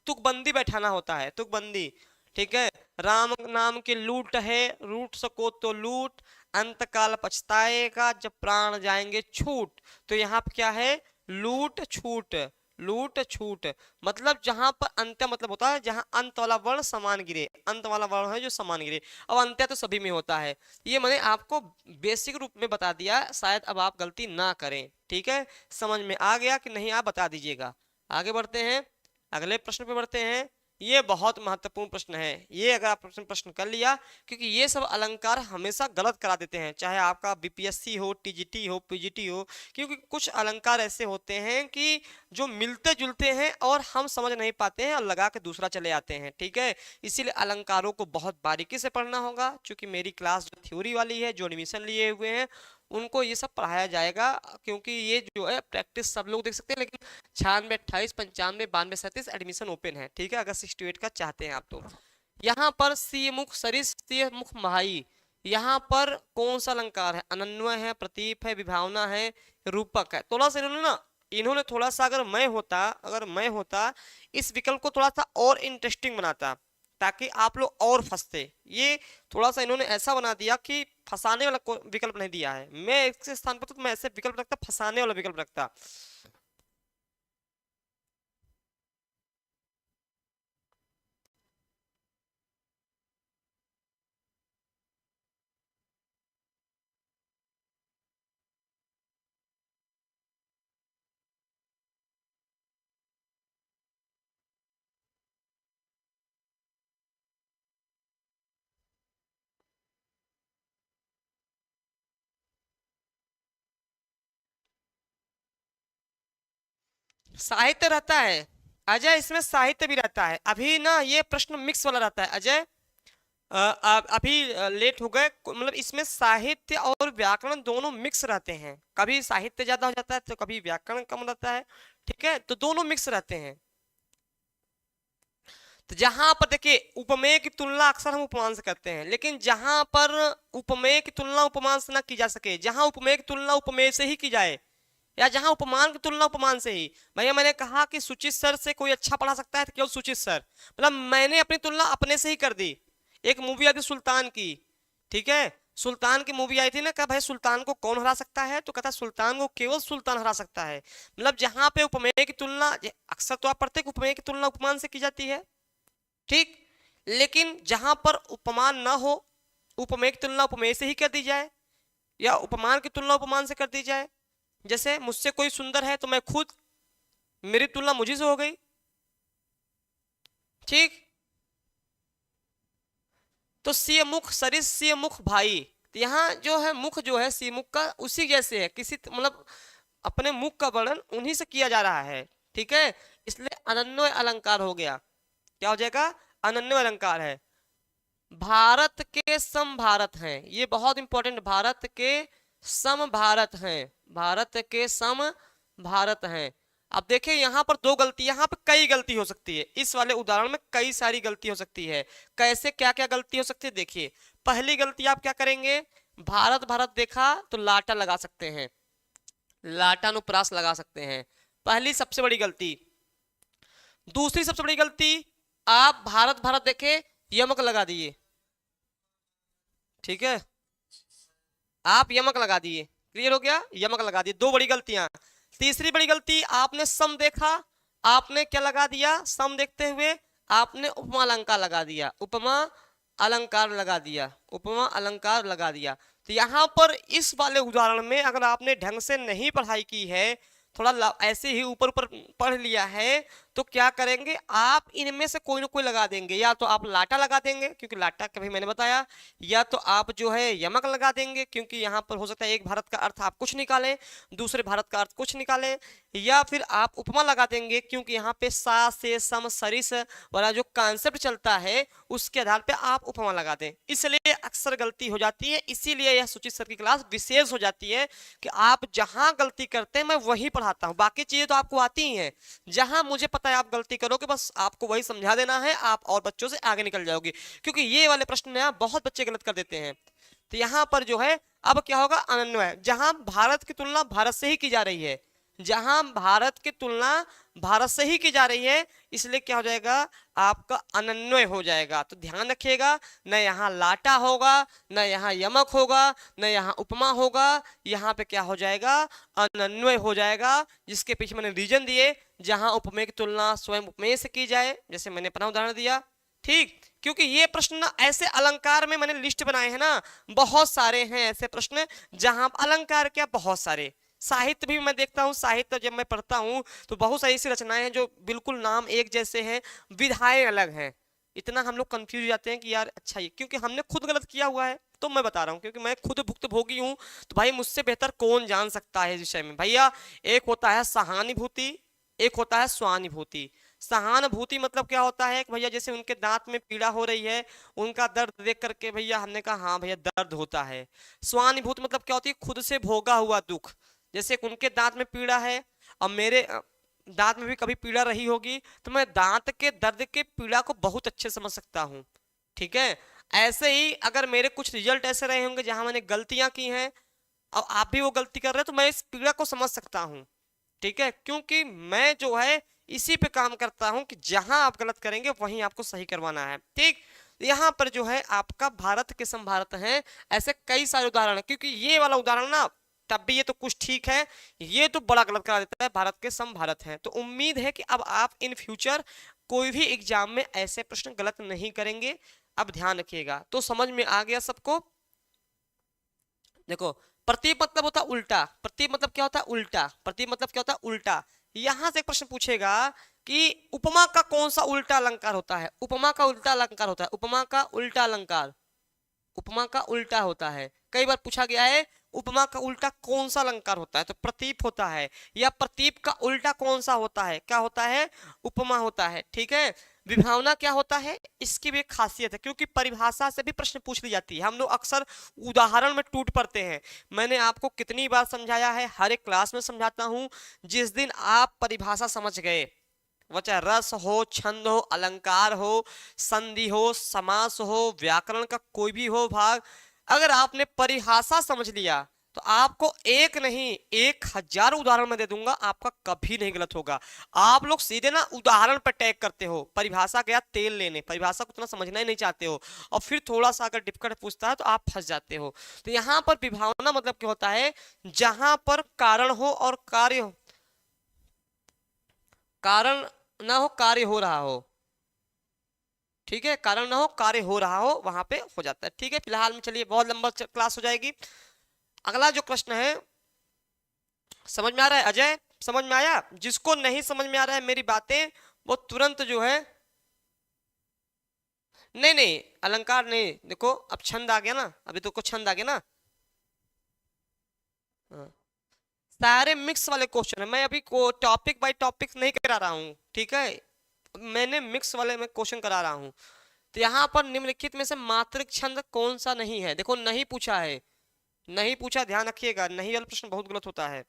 तुकबंदी बैठाना होता है, तुकबंदी, ठीक है। राम नाम की लूट है, लूट सको तो लूट, अंत काल पछताएगा जब प्राण जाएंगे छूट। तो यहाँ पे क्या है? लूट छूट, लूट छूट, मतलब जहां पर अंत्य मतलब होता है जहां अंत वाला वर्ण समान गिरे, अंत वाला वर्ण है जो समान गिरे। अब अंत्य तो सभी में होता है, ये मैंने आपको बेसिक रूप में बता दिया, शायद अब आप गलती ना करें, ठीक है। समझ में आ गया कि नहीं? आप बता दीजिएगा। आगे बढ़ते हैं, अगले प्रश्न पे बढ़ते हैं। ये बहुत महत्वपूर्ण प्रश्न है, ये अगर आप प्रश्न कर लिया, क्योंकि ये सब अलंकार हमेशा गलत करा देते हैं, चाहे आपका बीपीएससी हो, टीजीटी हो, पीजीटी हो, क्योंकि कुछ अलंकार ऐसे होते हैं कि जो मिलते जुलते हैं और हम समझ नहीं पाते हैं और लगा के दूसरा चले आते हैं, ठीक है। इसीलिए अलंकारों को बहुत बारीकी से पढ़ना होगा, क्योंकि मेरी क्लास जो थ्योरी वाली है, जो एडमिशन लिए हुए हैं उनको ये सब पढ़ाया जाएगा, क्योंकि ये जो है प्रैक्टिस सब लोग देख सकते हैं, लेकिन 96, 28, 95, 92, 37 एडमिशन ओपन है, ठीक है, अगर 68 का चाहते हैं आप तो। यहाँ पर सी मुख सरिस, सी मुख महाई, यहाँ पर कौन सा अलंकार है? अनन्वय है, प्रतीप है, विभावना है, रूपक है। थोड़ा सा इन्होंने थोड़ा सा, अगर मैं होता इस विकल्प को थोड़ा सा और इंटरेस्टिंग बनाता, ताकि आप लोग और फंसते। ये थोड़ा सा इन्होंने ऐसा बना दिया कि फंसाने वाला विकल्प नहीं दिया है। मैं इसके स्थान पर तो मैं ऐसे विकल्प रखता, फंसाने वाला विकल्प रखता। साहित्य रहता है अजय, इसमें साहित्य भी रहता है। अभी ना ये प्रश्न मिक्स वाला रहता है अजय, अभी लेट हो गए, मतलब इसमें साहित्य और व्याकरण दोनों मिक्स रहते हैं, कभी साहित्य ज्यादा हो जाता है तो कभी व्याकरण कम रहता है, ठीक है, तो दोनों मिक्स रहते हैं। तो जहां पर देखिए उपमेय की तुलना अक्सर हम उपमान से करते हैं, लेकिन जहां पर उपमेय की तुलना उपमान से ना की जा सके, जहां उपमेय की तुलना उपमेय से ही की जाए, या जहां उपमान की तुलना उपमान से ही, भैया मैंने कहा कि सुचित सर से कोई अच्छा पढ़ा सकता है तो केवल सुचित सर, मतलब मैंने अपनी तुलना अपने से ही कर दी। एक मूवी आई थी सुल्तान की, ठीक है, सुल्तान की मूवी आई थी ना, कहा भाई सुल्तान को कौन हरा सकता है, तो कहता सुल्तान को केवल सुल्तान हरा सकता है। मतलब जहां पे उपमेय की तुलना, अक्सर तो आप पढ़ते हैं कि उपमेय की तुलना उपमान से की जाती है, ठीक, लेकिन जहां पर उपमान ना हो, उपमेय की तुलना उपमेय से ही कर दी जाए, या उपमान की तुलना उपमान से कर दी जाए। जैसे मुझसे कोई सुंदर है तो मैं खुद, मेरी तुलना मुझे से हो गई, ठीक। तो सी मुख सरिस सी मुख भाई, तो यहाँ जो है मुख जो है सी मुख का उसी जैसे है, किसी मतलब अपने मुख का वर्णन उन्हीं से किया जा रहा है, ठीक है, इसलिए अनन्वय अलंकार हो गया। क्या हो जाएगा? अनन्वय अलंकार है। भारत के सम भारत हैं, ये बहुत इंपॉर्टेंट, भारत के सम भारत हैं, भारत के सम भारत हैं। अब देखिए यहाँ पर दो गलती, यहाँ पर कई गलती हो सकती है, इस वाले उदाहरण में कई सारी गलती हो सकती है। कैसे, क्या क्या गलती हो सकती है? देखिए पहली गलती आप क्या करेंगे, भारत भारत देखा तो लाटा लगा सकते हैं, लाटानुप्रास लगा सकते हैं, पहली सबसे बड़ी गलती। दूसरी सबसे बड़ी गलती, आप भारत भारत देखे यमक लगा दिए, ठीक है, आप यमक लगा दिए, क्लियर हो गया, यमक लगा दिए। दो बड़ी गलतियां। तीसरी बड़ी गलती, आपने सम देखा, आपने क्या लगा दिया, सम देखते हुए आपने उपमा अलंकार लगा दिया, उपमा अलंकार लगा दिया, उपमा अलंकार लगा दिया। तो यहां पर इस वाले उदाहरण में अगर आपने ढंग से नहीं पढ़ाई की है, थोड़ा ऐसे ही ऊपर ऊपर पढ़ लिया है, तो क्या करेंगे आप, इनमें से कोई ना कोई लगा देंगे। या तो आप लाटा लगा देंगे क्योंकि लाटा कभी मैंने बताया, या तो आप जो है यमक लगा देंगे क्योंकि यहाँ पर हो सकता है एक भारत का अर्थ आप कुछ निकालें, दूसरे भारत का अर्थ कुछ निकालें, या फिर आप उपमा लगा देंगे क्योंकि यहाँ पे सा से सम सरिस वाला जो कॉन्सेप्ट चलता है उसके आधार पे आप उपमा लगा दें। इसलिए अक्सर गलती हो जाती है, इसीलिए यह सुचित सर की क्लास विशेष हो जाती है कि आप जहां गलती करते हैं मैं वही पढ़ाता हूं, बाकी चीजें तो आपको आती ही हैं। जहां मुझे पता है आप गलती करोगे, बस आपको वही समझा देना है, आप और बच्चों से आगे निकल जाओगे। क्योंकि ये वाले प्रश्न में बहुत बच्चे गलत कर देते हैं। तो यहाँ पर जो है अब क्या होगा, अनन्वय, जहां भारत की तुलना भारत से ही की जा रही है, जहां भारत की तुलना भारत से ही की जा रही है, इसलिए क्या हो जाएगा, आपका अनन्वय हो जाएगा। तो ध्यान रखिएगा, न यहाँ लाटा होगा, न यहाँ यमक होगा, न यहाँ उपमा होगा, यहाँ पे क्या हो जाएगा, अनन्वय हो जाएगा। जिसके पीछे मैंने रीजन दिए, जहां उपमेय की तुलना स्वयं उपमेय से की जाए, जैसे मैंने अपना उदाहरण दिया। ठीक, क्योंकि ये प्रश्न ना ऐसे अलंकार में मैंने लिस्ट बनाए हैं ना, बहुत सारे हैं ऐसे प्रश्न जहां अलंकार क्या, बहुत सारे। साहित्य भी मैं देखता हूँ, साहित्य जब मैं पढ़ता हूँ तो बहुत सारी ऐसी रचनाएं हैं जो बिल्कुल नाम एक जैसे हैं, विधाएं अलग हैं। इतना हम लोग कंफ्यूज हो जाते हैं कि यार अच्छा ये, क्योंकि हमने खुद गलत किया हुआ है, तो मैं बता रहा हूँ क्योंकि मैं खुद भुक्तभोगी हूँ। तो भाई मुझसे बेहतर कौन जान सकता है इस विषय में भैया। एक होता है सहानुभूति, एक होता है स्वानुभूति। सहानुभूति मतलब क्या होता है कि भैया जैसे उनके दांत में पीड़ा हो रही है, उनका दर्द देख करके भैया हमने कहा हाँ भैया दर्द होता है। स्वानुभूति मतलब क्या होती है, खुद से भोगा हुआ दुख। जैसे उनके दांत में पीड़ा है और मेरे दांत में भी कभी पीड़ा रही होगी, तो मैं दांत के दर्द के पीड़ा को बहुत अच्छे समझ सकता हूँ। ठीक है, ऐसे ही अगर मेरे कुछ रिजल्ट ऐसे रहे होंगे जहां मैंने गलतियां की हैं और आप भी वो गलती कर रहे हैं, तो मैं इस पीड़ा को समझ सकता हूँ। ठीक है, क्योंकि मैं जो है इसी पे काम करता हूं कि जहां आप गलत करेंगे वहीं आपको सही करवाना है। ठीक, यहां पर जो है आपका भारत के संभारत हैं, ऐसे कई सारे उदाहरण हैं। क्योंकि ये वाला उदाहरण ना, तब भी ये तो कुछ ठीक है, ये तो बड़ा गलत करा देता है, भारत के संभारत हैं। तो उम्मीद है कि अब आप इन फ्यूचर कोई भी एग्जाम में ऐसे प्रश्न गलत नहीं करेंगे। अब ध्यान रखिएगा, तो समझ में आ गया सबको। देखो, प्रतीक मतलब होता है उल्टा, प्रतीक मतलब क्या होता है, उल्टा, प्रतीक मतलब क्या होता है, उल्टा। यहां से एक प्रश्न पूछेगा कि उपमा का कौन सा उल्टा अलंकार होता है, उपमा का उल्टा अलंकार होता है, उपमा का उल्टा अलंकार, उपमा का उल्टा होता है। कई बार पूछा गया है उपमा का उल्टा कौन सा अलंकार होता है, तो प्रतीप होता है। या प्रतीप का उल्टा कौन सा होता है, क्या होता है, उपमा होता है। ठीक है, विभावना क्या होता है, इसकी भी एक खासियत है, क्योंकि परिभाषा से भी प्रश्न पूछ ली जाती है। हम लोग अक्सर उदाहरण में टूट पड़ते हैं। मैंने आपको कितनी बार समझाया है, हर एक क्लास में समझाता हूं। जिस दिन आप परिभाषा समझ गए, वह चाहे रस हो, छंद हो, अलंकार हो, संधि हो, समास हो, व्याकरण का कोई भी हो भाग, अगर आपने परिभाषा समझ लिया तो आपको एक नहीं 1000 उदाहरण मैं दे दूंगा, आपका कभी नहीं गलत होगा। आप लोग सीधे ना उदाहरण पर टैग करते हो, परिभाषा गया तेल लेने, परिभाषा को उतना समझना ही नहीं चाहते हो, और फिर थोड़ा सा अगर डिफिकल्ट पूछता है तो आप फंस जाते हो। तो यहां पर विभावना मतलब क्या होता है, जहां पर कारण हो और कार्य हो, कारण ना हो कार्य हो रहा हो। ठीक है, कारण ना हो कार्य हो रहा हो, वहां पे हो जाता है। ठीक है, फिलहाल में चलिए, बहुत लंबा क्लास हो जाएगी। अगला जो प्रश्न है, समझ में आ रहा है अजय, समझ में आया? जिसको नहीं समझ में आ रहा है मेरी बातें, वो तुरंत जो है, नहीं नहीं अलंकार नहीं, देखो अब छंद आ गया ना, अभी तो को छंद आ गया ना। हाँ। सारे मिक्स वाले क्वेश्चन है, मैं अभी को टॉपिक बाय टॉपिक नहीं करा रहा हूँ। ठीक है, मैंने मिक्स वाले में क्वेश्चन करा रहा हूँ। तो यहाँ पर निम्नलिखित में से मात्रिक छंद कौन सा नहीं है, देखो नहीं पूछा है, नहीं पूछा, ध्यान रखिएगा, नहीं वाला प्रश्न बहुत गलत होता है।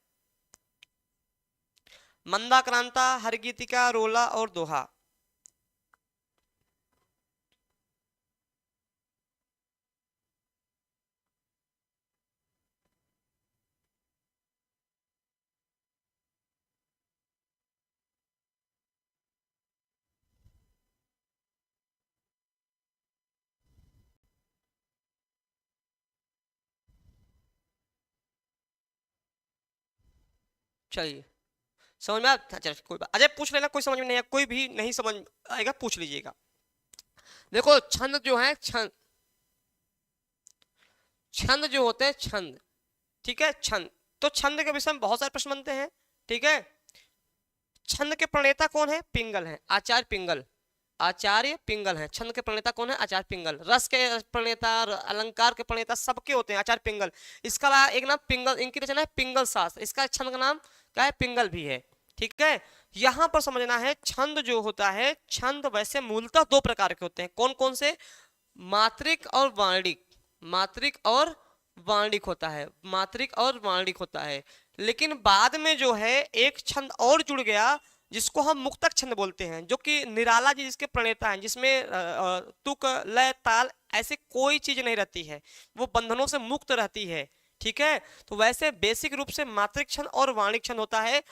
मंदाक्रांता, हरगीतिका, रोला और दोहा। चलिए समझ में अच्छा कोई बात, अजय पूछ लेना, कोई समझ में नहीं है, कोई भी नहीं समझ आएगा पूछ लीजिएगा। देखो छंद जो है, छंद छंद जो होते हैं छंद, ठीक है, छंद, तो छंद के विषय में बहुत सारे प्रश्न बनते हैं, ठीक है। छंद के प्रणेता कौन है? पिंगल है, आचार्य पिंगल, आचार्य पिंगल है। छंद के प्रणेता कौन है? आचार्य पिंगल। रस के प्रणेता, अलंकार के प्रणेता सबके होते हैं आचार्य पिंगल। इसका एक नाम पिंगल, इनकी रचना है पिंगल शास्त्र, इसका छंद का नाम क्या है? पिंगल भी है, ठीक है। यहां पर समझना है छंद जो होता है, छंद वैसे मूलतः दो प्रकार के होते हैं। कौन कौन से? मात्रिक और वार्णिक, मात्रिक और वार्णिक होता है, मात्रिक और वार्णिक होता है। लेकिन बाद में जो है एक छंद और जुड़ गया जिसको हम मुक्तक छंद बोलते हैं, जो कि निराला जी जिसके प्रणेता हैं, जिसमें तुक, लय, ताल ऐसे कोई चीज नहीं रहती है, वो बंधनों से मुक्त रहती है, ठीक है। तो वैसे बेसिक रूप से मात्रिक छंद और वार्णिक छंद होता है।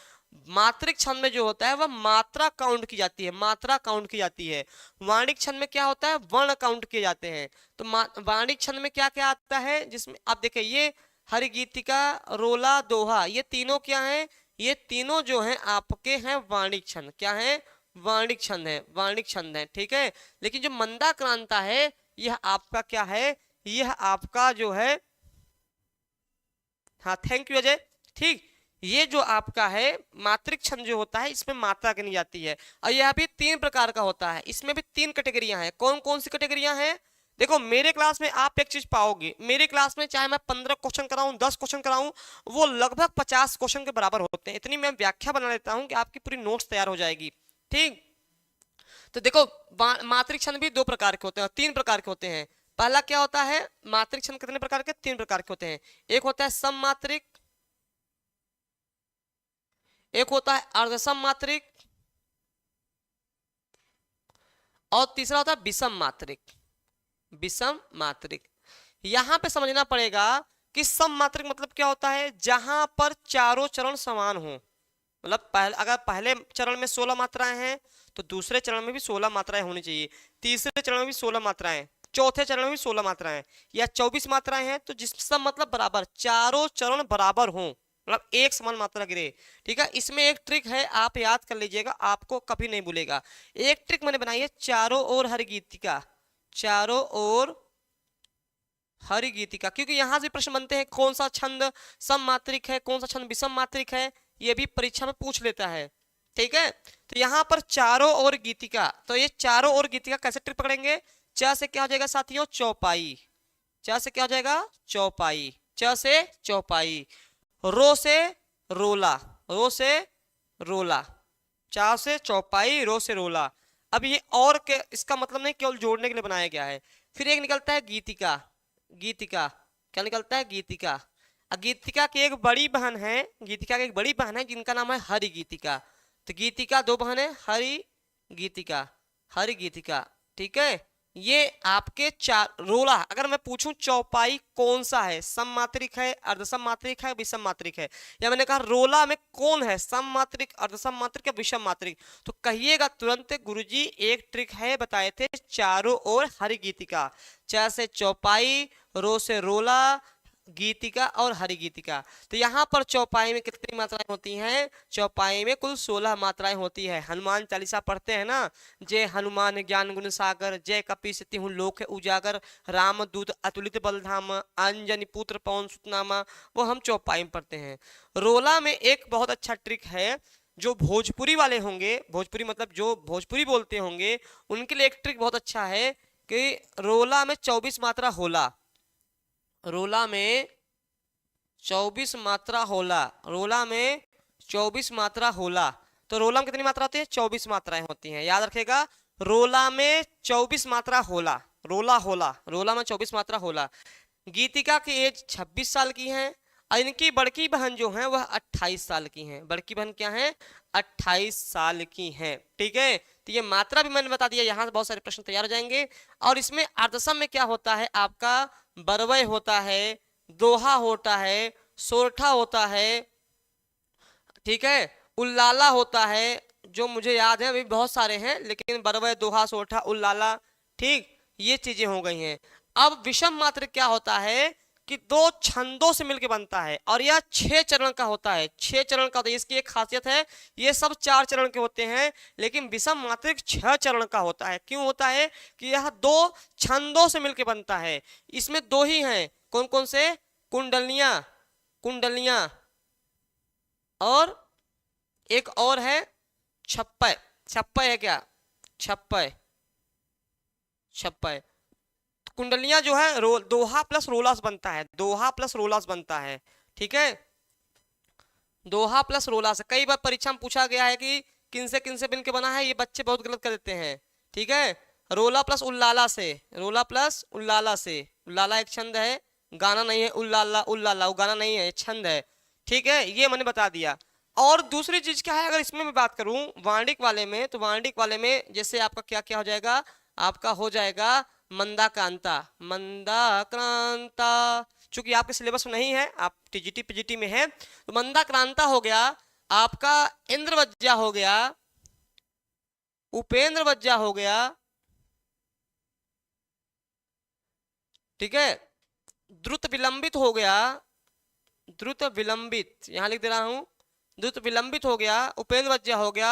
मात्रिक छंद में जो होता है वह मात्रा काउंट की जाती है, मात्रा काउंट की जाती है। वार्णिक छंद में क्या होता है? वर्ण काउंट किए जाते हैं। तो वार्णिक छंद में क्या क्या आता है, जिसमें आप देखिए ये हरिगीतिका, रोला, दोहा, ये तीनों क्या हैं? ये तीनों जो हैं आपके हैं वार्णिक छंद। क्या है? वार्णिक छंद है, वार्णिक छंद है, ठीक है। लेकिन जो मंदाक्रांता है यह आपका क्या है? यह आपका जो है, हाँ थैंक यू अजय, ठीक, ये जो आपका है मात्रिक छंद जो होता है इसमें मात्रा गिनी जाती है। और यह भी तीन प्रकार का होता है, इसमें भी तीन कैटेगरियां हैं। कौन कौन सी कैटेगरियां हैं? देखो मेरे क्लास में आप एक चीज पाओगे, मेरे क्लास में चाहे मैं 15 क्वेश्चन कराऊं, 10 क्वेश्चन कराऊं, वो लगभग 50 क्वेश्चन के बराबर होते हैं। इतनी मैं व्याख्या बना लेता हूं कि आपकी पूरी नोट्स तैयार हो जाएगी, ठीक। तो देखो मात्रिक छंद भी दो प्रकार के होते हैं, तीन प्रकार के होते हैं। पहला क्या होता है? मात्रिक छंद कितने प्रकार के? तीन प्रकार के होते हैं। एक होता है सम मात्रिक, एक होता है अर्धसम मात्रिक, और तीसरा होता है विषम मात्रिक, विषम मात्रिक। यहां पे समझना पड़ेगा कि सम मात्रिक मतलब क्या होता है? जहां पर चारों चरण समान हो, मतलब अगर पहले चरण में 16 मात्राएं हैं तो दूसरे चरण में भी 16 मात्राएं होनी चाहिए, तीसरे चरण में भी 16 मात्राएं, चौथे चरण में भी 16 मात्राएं, या 24 मात्राएं हैं तो जिस सब मतलब बराबर, चारों चरण बराबर हों, मतलब एक समान मात्रा गिरे, ठीक है। इसमें एक ट्रिक है, आप याद कर लीजिएगा, आपको कभी नहीं भूलेगा। एक ट्रिक मैंने बनाई है, चारों ओर हरिगीतिका, चारों ओर हरिगीतिका, क्योंकि यहां से प्रश्न बनते हैं कौन सा छंद सम मात्रिक है, कौन सा छंद विषम मात्रिक है, ये भी परीक्षा में पूछ लेता है, ठीक है। तो यहाँ पर चारों ओर गीतिका, तो ये चारों ओर गीतिका कैसे ट्रिक पकड़ेंगे? च से क्या हो जाएगा साथियों? चौपाई, च से क्या हो जाएगा? चौपाई, च से चौपाई। रो से रोला, रो से रोला, चा से चौपाई, रो से रोला। अब ये और के इसका मतलब नहीं, केवल जोड़ने के लिए बनाया गया है। फिर एक निकलता है गीतिका, गीतिका क्या निकलता है? गीतिका। गीतिका की एक बड़ी बहन है, गीतिका की एक बड़ी बहन है जिनका नाम है हरि गीतिका। तो गीतिका दो बहन है, हरि गीतिका, हरि गीतिका, ठीक है। ये आपके चार रोला, अगर मैं पूछूं चौपाई कौन सा है, सम मात्रिक है, अर्धसम मात्रिक है, विषम मात्रिक है, या मैंने कहा रोला में कौन है, सम मात्रिक, अर्धसम मात्रिक या विषम मात्रिक, तो कहिएगा तुरंत गुरुजी एक ट्रिक है, बताए थे, चारों ओर हरि गीतिका। च से चौपाई, रो से रोला, गीतिका और हरि गीतिका। तो यहाँ पर चौपाई में कितनी मात्राएं होती हैं? चौपाई में कुल 16 मात्राएं होती है। हनुमान चालीसा पढ़ते हैं ना, जय हनुमान ज्ञान गुण सागर, जय कपीस तिहुँ लोक उजागर, राम दूत अतुलित बलधाम, अंजनी पुत्र पवन सुत नामा, वो हम चौपाई में पढ़ते हैं। रोला में एक बहुत अच्छा ट्रिक है, जो भोजपुरी वाले होंगे, भोजपुरी मतलब जो भोजपुरी बोलते होंगे, उनके लिए एक ट्रिक बहुत अच्छा है कि रोला में 24 मात्रा होला, रोला में 24 मात्रा होला, रोला में 24 मात्रा होला। तो रोला में कितनी मात्रा होती है? 24 मात्राएं होती हैं, याद रखेगा। रोला में 24 मात्रा होला, रोला होला, रोला में 24 मात्रा होला। गीतिका की एज 26 साल की है, और इनकी बड़की बहन जो है वह 28 साल की हैं। बड़की बहन क्या है? 28 साल की हैं, ठीक है। तो ये मात्रा भी मैंने बता दिया, यहाँ से बहुत सारे प्रश्न तैयार हो जाएंगे। और इसमें अर्धसम में क्या होता है आपका? बरवय होता है, दोहा होता है, सोरठा होता है, ठीक है, उल्लाला होता है, जो मुझे याद है, अभी बहुत सारे हैं, लेकिन बरवय, दोहा, सोरठा, उल्लाला, ठीक, ये चीजें हो गई हैं। अब विषम मात्र क्या होता है कि 2 छंदों से मिलकर बनता है और यह 6 चरण का होता है। 6 चरण का होता है, इसकी एक खासियत है, ये सब 4 चरण के होते हैं लेकिन विषम मात्रिक 6 चरण का होता है। क्यों होता है कि यह 2 छंदों से मिलकर बनता है। इसमें 2 ही हैं, कौन कौन से? कुंडलियां, कुंडलियां और एक और है छप्पय। छप्पय है क्या? छप्पय, छप्पय। कुंडलियां जो है दोहा प्लस रोलास बनता है, दोहा प्लस रोलास बनता है। ठीक है, दोहा प्लस रोलास। कई बार परीक्षा में पूछा गया है कि किन से बन के बना है, ये बच्चे बहुत गलत कर देते हैं। ठीक है, रोला प्लस उल्लाला से, रोला प्लस उल्लाला से। उल्लाला एक छंद है, गाना नहीं है। उल्लाला, उल्लाला वो गाना नहीं है, छंद है। ठीक है, ये मैंने बता दिया। और दूसरी चीज क्या है, अगर इसमें मैं बात करूं वार्णिक वाले में, तो वार्णिक वाले में जैसे आपका क्या क्या हो जाएगा, आपका हो जाएगा मंदाक्रांता, मंदाक्रांता। चूंकि आपके सिलेबस में नहीं है, आप टीजीटी पीजीटी में है, तो मंदाक्रांता हो गया आपका, इंद्रवज्जा हो गया, उपेंद्र वज्जा हो गया। ठीक है, द्रुत विलंबित हो गया, द्रुत विलंबित यहां लिख दे रहा हूं, द्रुत विलंबित हो गया, उपेंद्र वज्जा हो गया।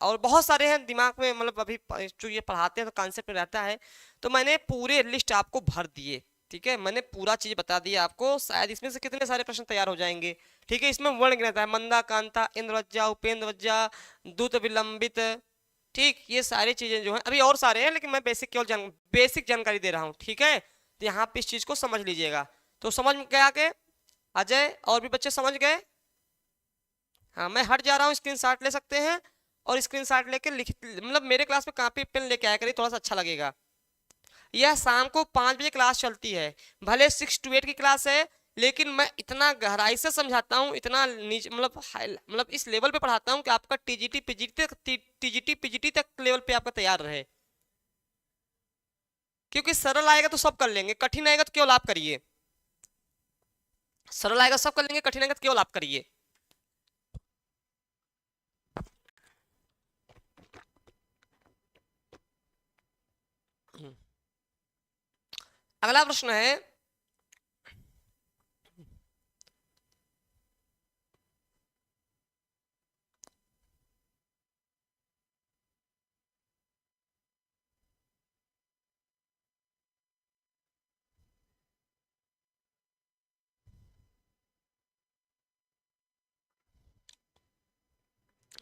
और बहुत सारे हैं दिमाग में, मतलब अभी जो ये पढ़ाते हैं तो कॉन्सेप्ट में रहता है, तो मैंने पूरे लिस्ट आपको भर दिए। ठीक है, मैंने पूरा चीज बता दिया आपको, शायद इसमें से कितने सारे प्रश्न तैयार हो जाएंगे। ठीक है, इसमें वर्ण गिनता है, मंदा कांता, इंद्रवज्जा, उपेंद्र वज्जा, दूत विलंबित। ठीक, ये सारी चीजें जो है, अभी और सारे हैं लेकिन मैं बेसिक केवल बेसिक जानकारी दे रहा हूँ। ठीक है, तो यहाँ पे इस चीज को समझ लीजिएगा। तो समझ में गया के अजय और भी बच्चे समझ गए? हाँ, मैं हट जा रहा हूँ, स्क्रीनशॉट ले सकते हैं और स्क्रीनशॉट लेके लिख, मतलब मेरे क्लास में कॉपी पेन लेके आया करिए, थोड़ा सा अच्छा लगेगा। यह शाम को 5 बजे क्लास चलती है, भले 6 to 8 की क्लास है, लेकिन मैं इतना गहराई से समझाता हूँ, इतना नीचे मतलब इस लेवल पे पढ़ाता हूँ कि आपका टीजीटी पीजीटी तक लेवल पे आपका तैयार रहे। क्योंकि सरल आएगा तो सब कर लेंगे, कठिन आएगा तो केवल आप करिए। सरल आएगा सब कर लेंगे, कठिन आएगा तो केवल आप करिए। अगला प्रश्न है,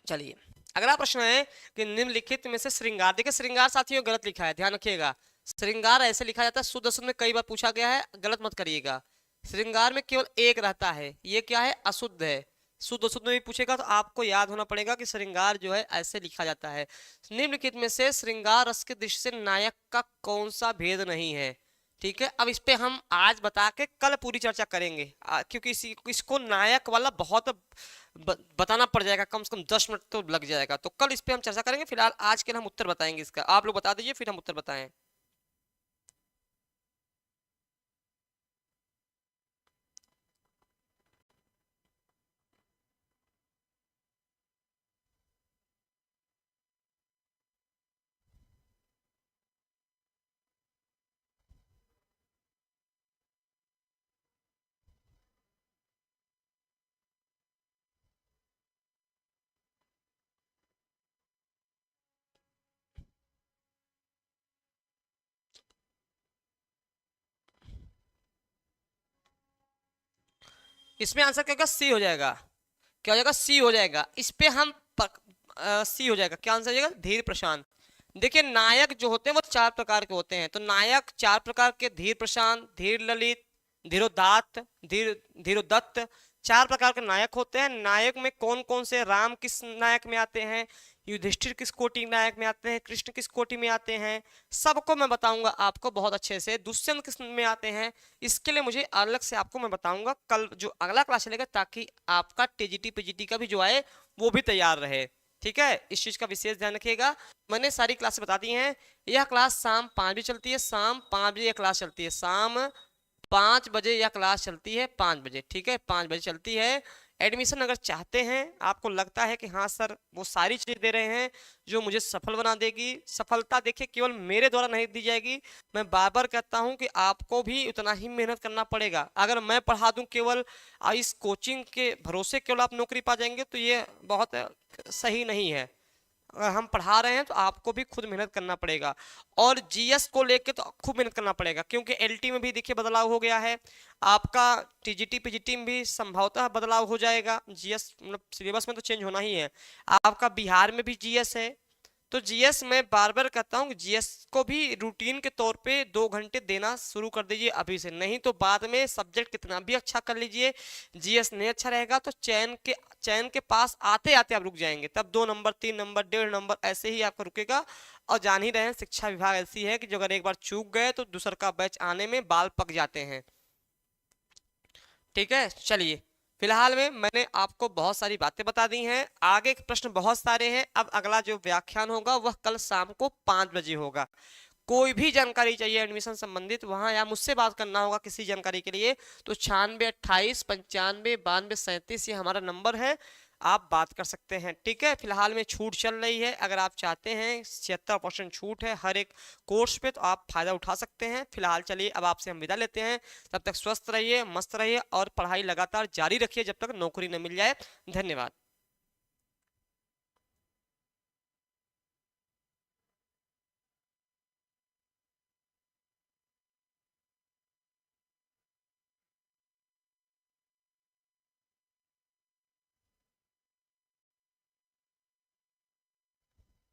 चलिए अगला प्रश्न है कि निम्नलिखित में से श्रृंगार, देखिए श्रृंगार साथियों गलत लिखा है, ध्यान रखिएगा। श्रृंगार ऐसे लिखा जाता है, शुद्ध अशुद्ध में कई बार पूछा गया है, गलत मत करिएगा। श्रृंगार में केवल एक रहता है, ये क्या है? अशुद्ध है। शुद्ध अशुद्ध में भी पूछेगा तो आपको याद होना पड़ेगा कि श्रृंगार जो है ऐसे लिखा जाता है। निम्नलिखित में से श्रृंगार रस की दृष्टि से नायक का कौन सा भेद नहीं है? ठीक है, अब इस पे हम आज बता के कल पूरी चर्चा करेंगे, क्योंकि इसको नायक वाला बहुत बताना पड़ जाएगा, कम से कम 10 मिनट तो लग जाएगा, तो कल इस पे हम चर्चा करेंगे। फिलहाल आज के लिए हम उत्तर बताएंगे इसका, आप लोग बता दीजिए फिर हम उत्तर बताएं। इसमें आंसर क्या होगा? सी हो जाएगा। क्या हो जाएगा? सी हो जाएगा। इस पे हम सी हो जाएगा। क्या आंसर हो जाएगा? धीर प्रशांत। देखिए नायक जो होते हैं वो 4 प्रकार के होते हैं, तो नायक 4 प्रकार के, धीर प्रशांत, धीर ललित, धीरोदात्त, धीरोदत्त, 4 प्रकार के नायक होते हैं। नायक में कौन कौन से? राम किस नायक में आते हैं, युधिष्ठिर किस कोटि नायक में आते हैं, कृष्ण किस कोटि में आते हैं, सबको मैं बताऊंगा आपको बहुत अच्छे से। दुष्यंत किस में आते हैं, इसके लिए मुझे अलग से आपको मैं बताऊंगा कल जो अगला क्लास चलेगा, ताकि आपका टीजीटी पीजीटी का भी जो आए वो भी तैयार रहे। ठीक है, इस चीज का विशेष ध्यान रखिएगा। मैंने सारी क्लासेस बता दी हैं। यह क्लास शाम 5 बजे चलती है, शाम 5 बजे यह क्लास चलती है, शाम 5 बजे यह क्लास चलती है, 5 बजे। ठीक है, 5 बजे चलती है। एडमिशन अगर चाहते हैं, आपको लगता है कि हाँ सर वो सारी चीज़ें दे रहे हैं जो मुझे सफल बना देगी, सफलता देखिए केवल मेरे द्वारा नहीं दी जाएगी, मैं बार बार कहता हूँ कि आपको भी उतना ही मेहनत करना पड़ेगा। अगर मैं पढ़ा दूँ केवल इस कोचिंग के भरोसे केवल आप नौकरी पा जाएंगे तो ये बहुत सही नहीं है। अगर हम पढ़ा रहे हैं तो आपको भी खुद मेहनत करना पड़ेगा, और जीएस को लेके तो खूब मेहनत करना पड़ेगा, क्योंकि एलटी में भी देखिए बदलाव हो गया है, आपका टीजीटी पीजीटी में भी संभवतः बदलाव हो जाएगा। जीएस मतलब सिलेबस में तो चेंज होना ही है। आपका बिहार में भी जीएस है, तो जीएस में बार बार कहता हूँ जीएस को भी रूटीन के तौर पे 2 घंटे देना शुरू कर दीजिए अभी से, नहीं तो बाद में सब्जेक्ट कितना भी अच्छा कर लीजिए, जीएस नहीं अच्छा रहेगा तो चयन के पास आते आते आप रुक जाएंगे, तब 2 नंबर 3 नंबर 1.5 नंबर ऐसे ही आपका रुकेगा। और जान ही रहे हैं शिक्षा विभाग ऐसी है कि जो अगर एक बार चूक गए तो दूसर का बैच आने में बाल पक जाते हैं। ठीक है, चलिए फिलहाल में मैंने आपको बहुत सारी बातें बता दी हैं, आगे के प्रश्न बहुत सारे हैं। अब अगला जो व्याख्यान होगा वह कल शाम को 5 बजे होगा। कोई भी जानकारी चाहिए एडमिशन संबंधित, वहां या मुझसे बात करना होगा किसी जानकारी के लिए तो 9628959237 ये हमारा नंबर है, आप बात कर सकते हैं। ठीक है, फिलहाल में छूट चल रही है, अगर आप चाहते हैं 76% छूट है हर एक कोर्स पे, तो आप फायदा उठा सकते हैं। फिलहाल चलिए अब आपसे हम विदा लेते हैं, तब तक स्वस्थ रहिए, मस्त रहिए और पढ़ाई लगातार जारी रखिए जब तक नौकरी न मिल जाए। धन्यवाद।